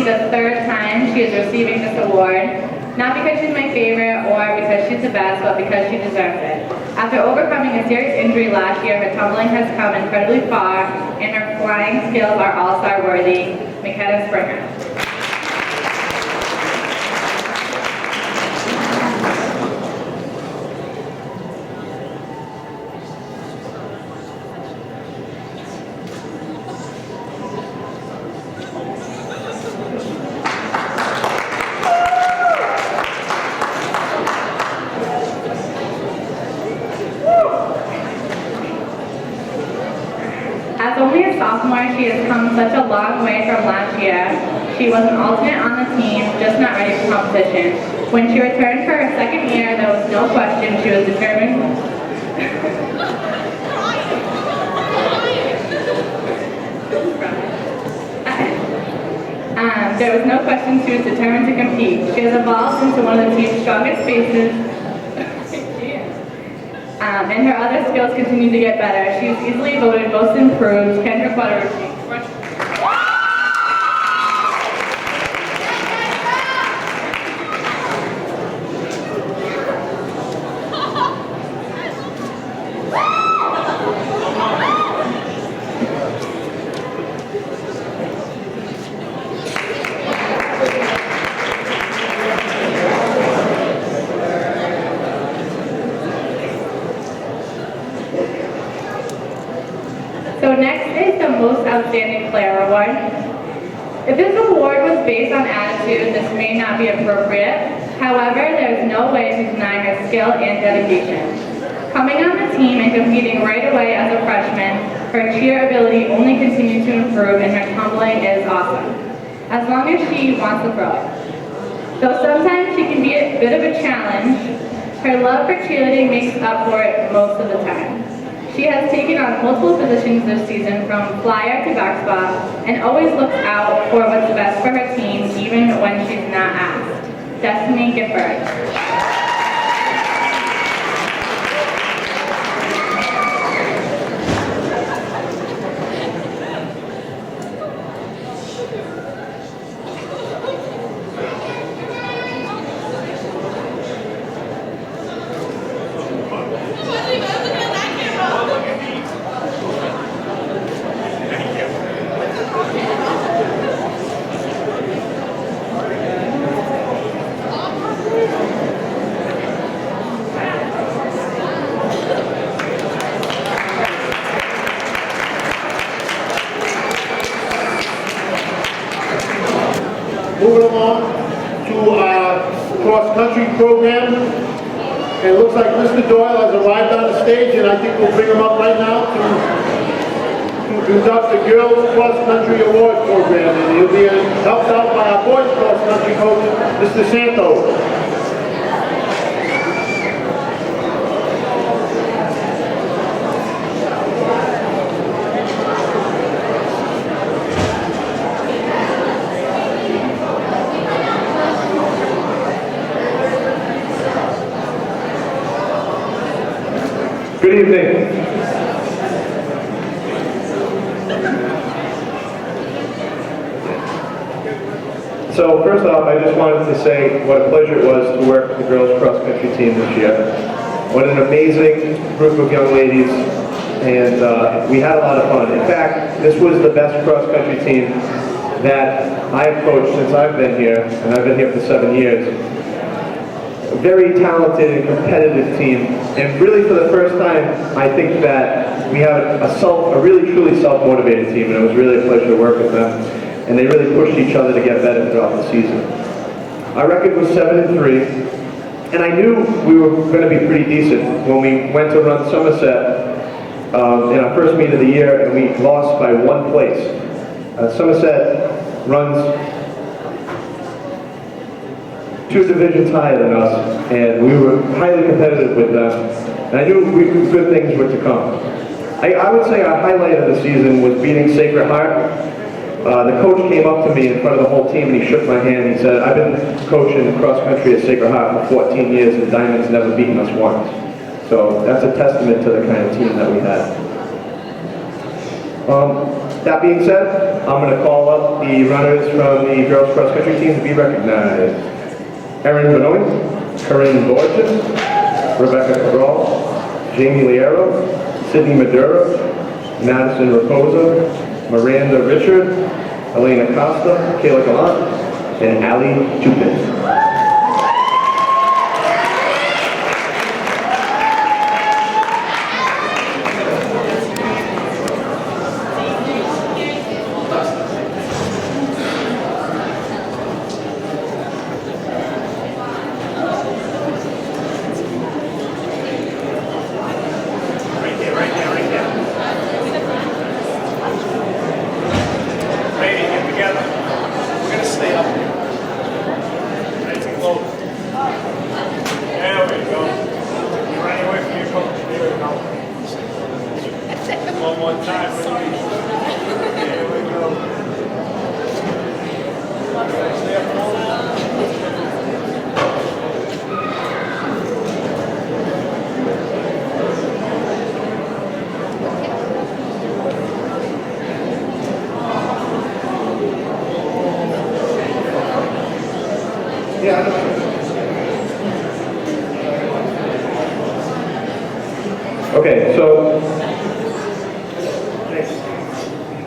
The third time she is receiving this award, not because she's my favorite or because she's the best, but because she deserves it. After overcoming a serious injury last year, her tumbling has come incredibly far, and her flying skills are all-star worthy. McKenna Springer. As only a sophomore, she has come such a long way from last year. She was an alternate on the team, just not ready for competition. When she returned for her second year, there was no question she was determined. there was no question she was determined to compete. She has evolved into one of the team's strongest faces, and her other skills continue to get better. She was easily voted most improved. Kendra Quattrucci. So next is the Most Outstanding Player Award. If this award was based on attitude, this may not be appropriate. However, there is no way to deny her skill and dedication. Coming on the team and competing right away as a freshman, her cheer ability only continued to improve and her tumbling is awesome. As long as she wants to throw it. Though sometimes she can be a bit of a challenge, her love for cheerleading makes up for it most of the time. She has taken on multiple positions this season, from flyer to back spot, and always looks out for what's best for her team, even when she's not asked. Destiny Gifford. Moving along to our cross-country program. And it looks like Mr. Doyle has arrived on the stage, and I think we'll bring him up right now to conduct the Girls Cross-Country Award Program. And he'll be helped out by our boys cross-country coach, Mr. Santos. Good evening. So first off, I just wanted to say what a pleasure it was to work with the girls cross-country team this year. What an amazing group of young ladies, and we had a lot of fun. In fact, this was the best cross-country team that I've coached since I've been here, and I've been here for 7 years. A very talented and competitive team, and really for the first time, I think that we have a really truly self-motivated team, and it was really a pleasure to work with them, and they really pushed each other to get better throughout the season. Our record was 7-3, and I knew we were going to be pretty decent when we went to run Somerset in our first meet of the year, and we lost by 1 place. Somerset runs 2 divisions higher than us, and we were highly competitive with them, and I knew good things were to come. I would say our highlight of the season was beating Sacred Heart. The coach came up to me in front of the whole team and he shook my hand. He said, "I've been coaching cross country at Sacred Heart for 14 years and Diamond's never beaten us once." So that's a testament to the kind of team that we had. That being said, I'm going to call up the runners from the girls cross country team to be recognized. Erin Benoit, Corinne Borges, Rebecca Cabral, Jamie Liero, Sydney Madura, Madison Raposa, Miranda Richard, Elena Costa, Kayla Gallant, and Ali Chupin.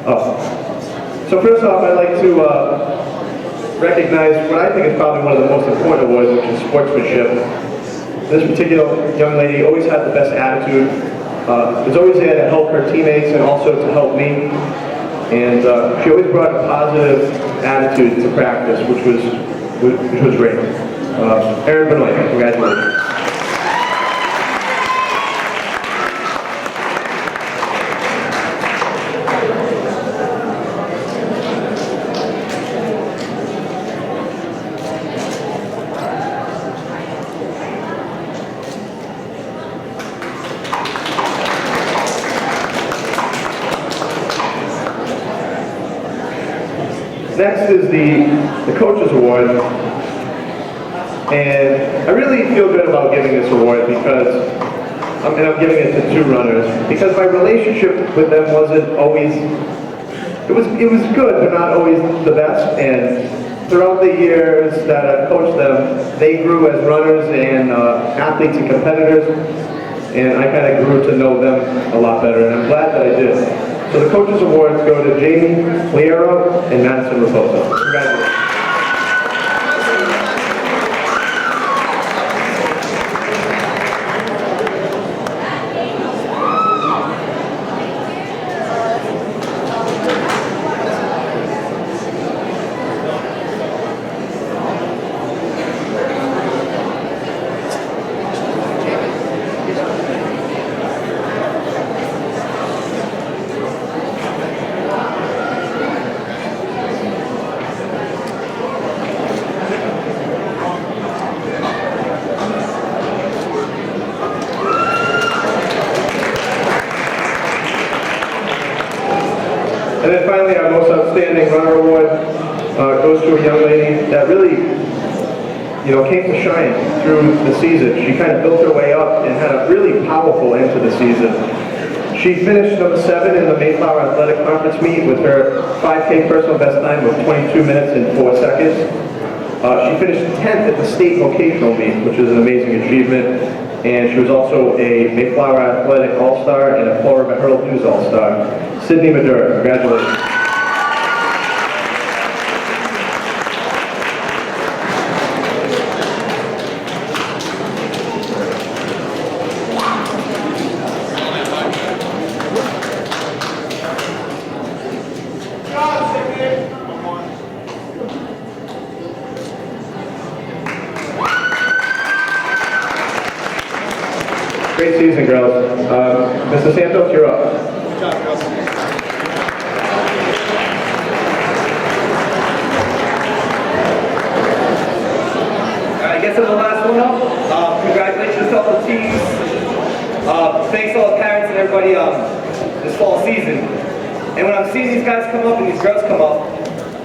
So first off, I'd like to recognize what I think is probably one of the most important awards, which is sportsmanship. This particular young lady always had the best attitude, was always there to help her teammates and also to help me. And she always brought a positive attitude to practice, which was great. Erin Benoit, congratulations. Next is the Coaches Award, and I really feel good about giving this award because, and I'm giving it to two runners, because my relationship with them wasn't always, it was good, but not always the best, and throughout the years that I've coached them, they grew as runners and athletes and competitors, and I kind of grew to know them a lot better, and I'm glad that I did. So the Coaches Awards go to Jamie Liero and Madison Raposo. Congratulations. And then finally, our most outstanding runner award goes to a young lady that really, came to shine through the season. She kind of built her way up and had a really powerful end to the season. She finished number 7 in the Mayflower Athletic Conference meet with her 5K personal best time of 22 minutes and 4 seconds. She finished 10th at the state vocational meet, which is an amazing achievement. And she was also a Mayflower Athletic All-Star and a Florida Herald News All-Star. Sydney Madura, congratulations. Great season, girls. Mr. Santos, you're up. Good job, girls. I guess I'm the last one up. Congratulations to all the teams. Thanks to all the parents and everybody this fall season. And when I'm seeing these guys come up and these girls come up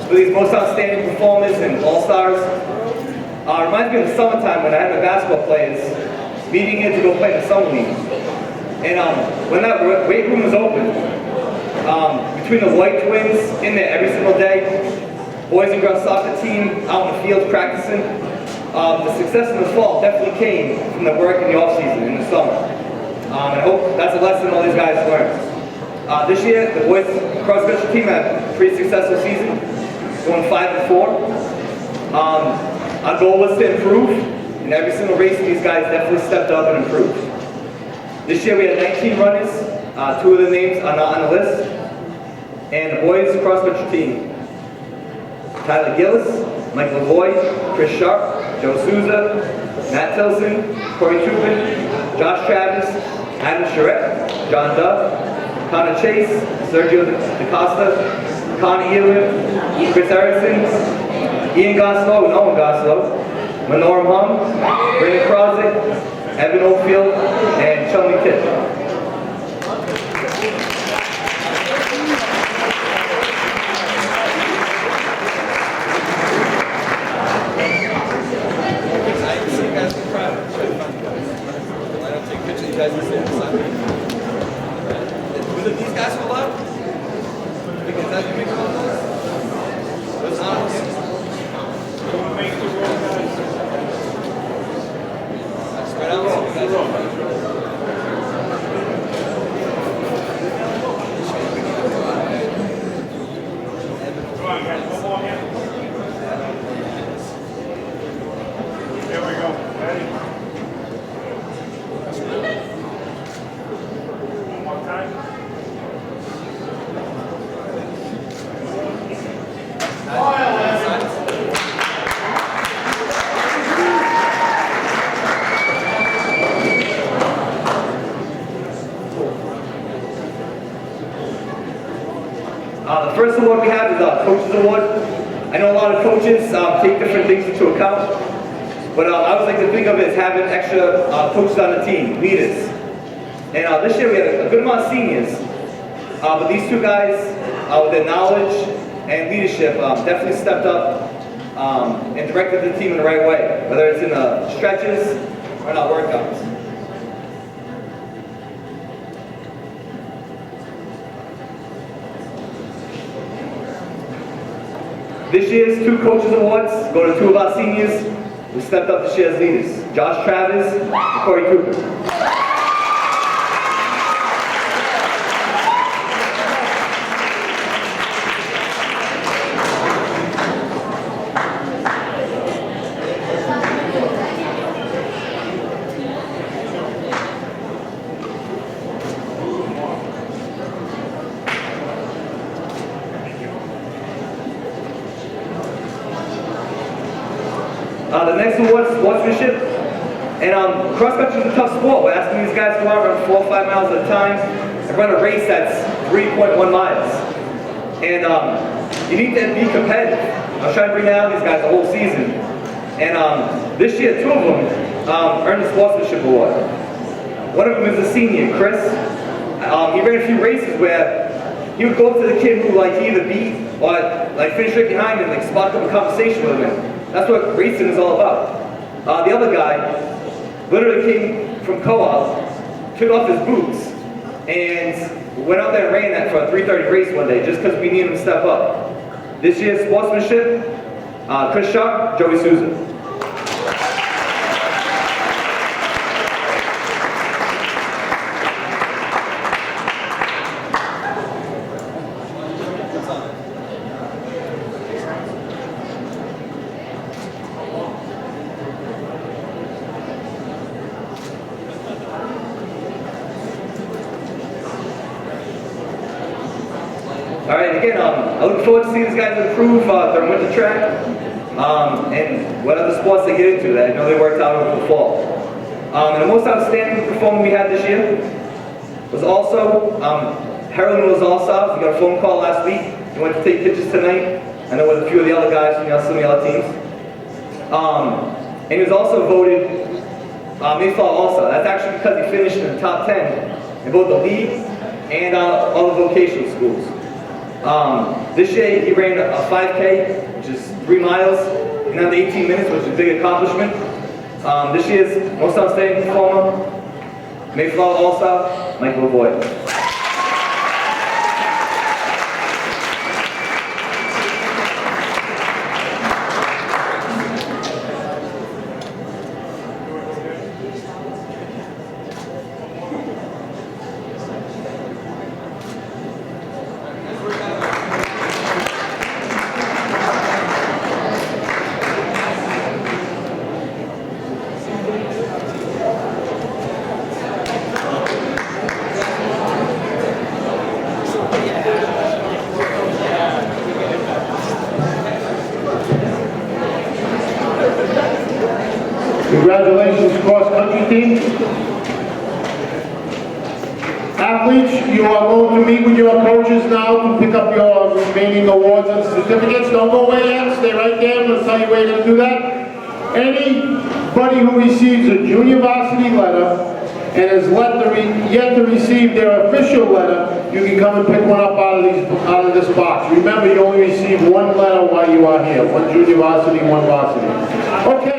with these most outstanding performers and all-stars, it reminds me of the summertime when I had my basketball players meeting in to go play in the summer league. And when that weight room was open, between the White Twins in there every single day, boys and girls soccer team out in the field practicing, the success in the fall definitely came from the work in the off-season, in the summer. And I hope that's a lesson all these guys learned. This year, the boys cross-country team had a pretty successful season, going 5-4. Our goal was to improve. In every single race, these guys definitely stepped up and improved. This year we had 19 runners. 2 of the names are not on the list. And the boys cross-country team: Tyler Gillis, Mike Lavoie, Chris Sharp, Joe Souza, Matt Tilson, Corey Tubin, Josh Travis, Adam Charette, John Duff, Connor Chase, Sergio DaCosta, Connor Ewan, Chris Erickson, Ian Goslow and Owen Goslow, Manoram Hum, Brandon Krozik, Evan Oldfield, and Chumley Kitt. Was it these guys who allowed? Because that's big one. That's not. Spread out. The first award we have is a Coaches Award. I know a lot of coaches take different things into account, but I always like to think of it as having extra coaches on the team, leaders. And this year we had a good amount of seniors, but these two guys, with their knowledge and leadership, definitely stepped up and directed the team in the right way, whether it's in the stretches or in our workouts. This year's two Coaches Awards go to two of our seniors who stepped up this year as leaders, Josh Travis and Corey Cooper. The next award is sportsmanship. And cross country is a tough sport. We're asking these guys to go out and run 4 or 5 miles at a time and run a race that's 3.1 miles. And you need to be competitive. I was trying to bring down these guys the whole season. And this year, 2 of them earned the sportsmanship award. One of them is a senior, Chris. He ran a few races where he would go up to the kid who he either beat or finish right behind him, spark up a conversation with him. That's what racing is all about. The other guy literally came from co-op, took off his boots, and went out there and ran that for a 3:30 race one day just because we needed him to step up. This year's sportsmanship, Chris Sharp, Joey Souza. All right, again, I look forward to seeing these guys improve during winter track and what other sports they get into that I know they worked out over the fall. And the most outstanding performer we had this year was also Harold Mills All-Stars. We got a phone call last week. He went to take pictures tonight. I know with a few of the other guys from some of the other teams. And he was also voted Mayflower All-Star. That's actually because he finished in the top 10 in both the league and all the vocational schools. This year he ran a 5K, which is 3 miles, in under 18 minutes, which is a big accomplishment. This year's most outstanding performer, Mayflower All-Star, Michael Lavoie. Congratulations, cross-country team. Athletes, you are going to meet with your coaches now to pick up your remaining awards and certificates. Don't go away yet, stay right there. I'm going to tell you where you're going to do that. Anybody who receives a junior varsity letter and is yet to receive their official letter, you can come and pick one up out of this box. Remember, you only receive one letter while you are here. One junior varsity, one varsity. Okay.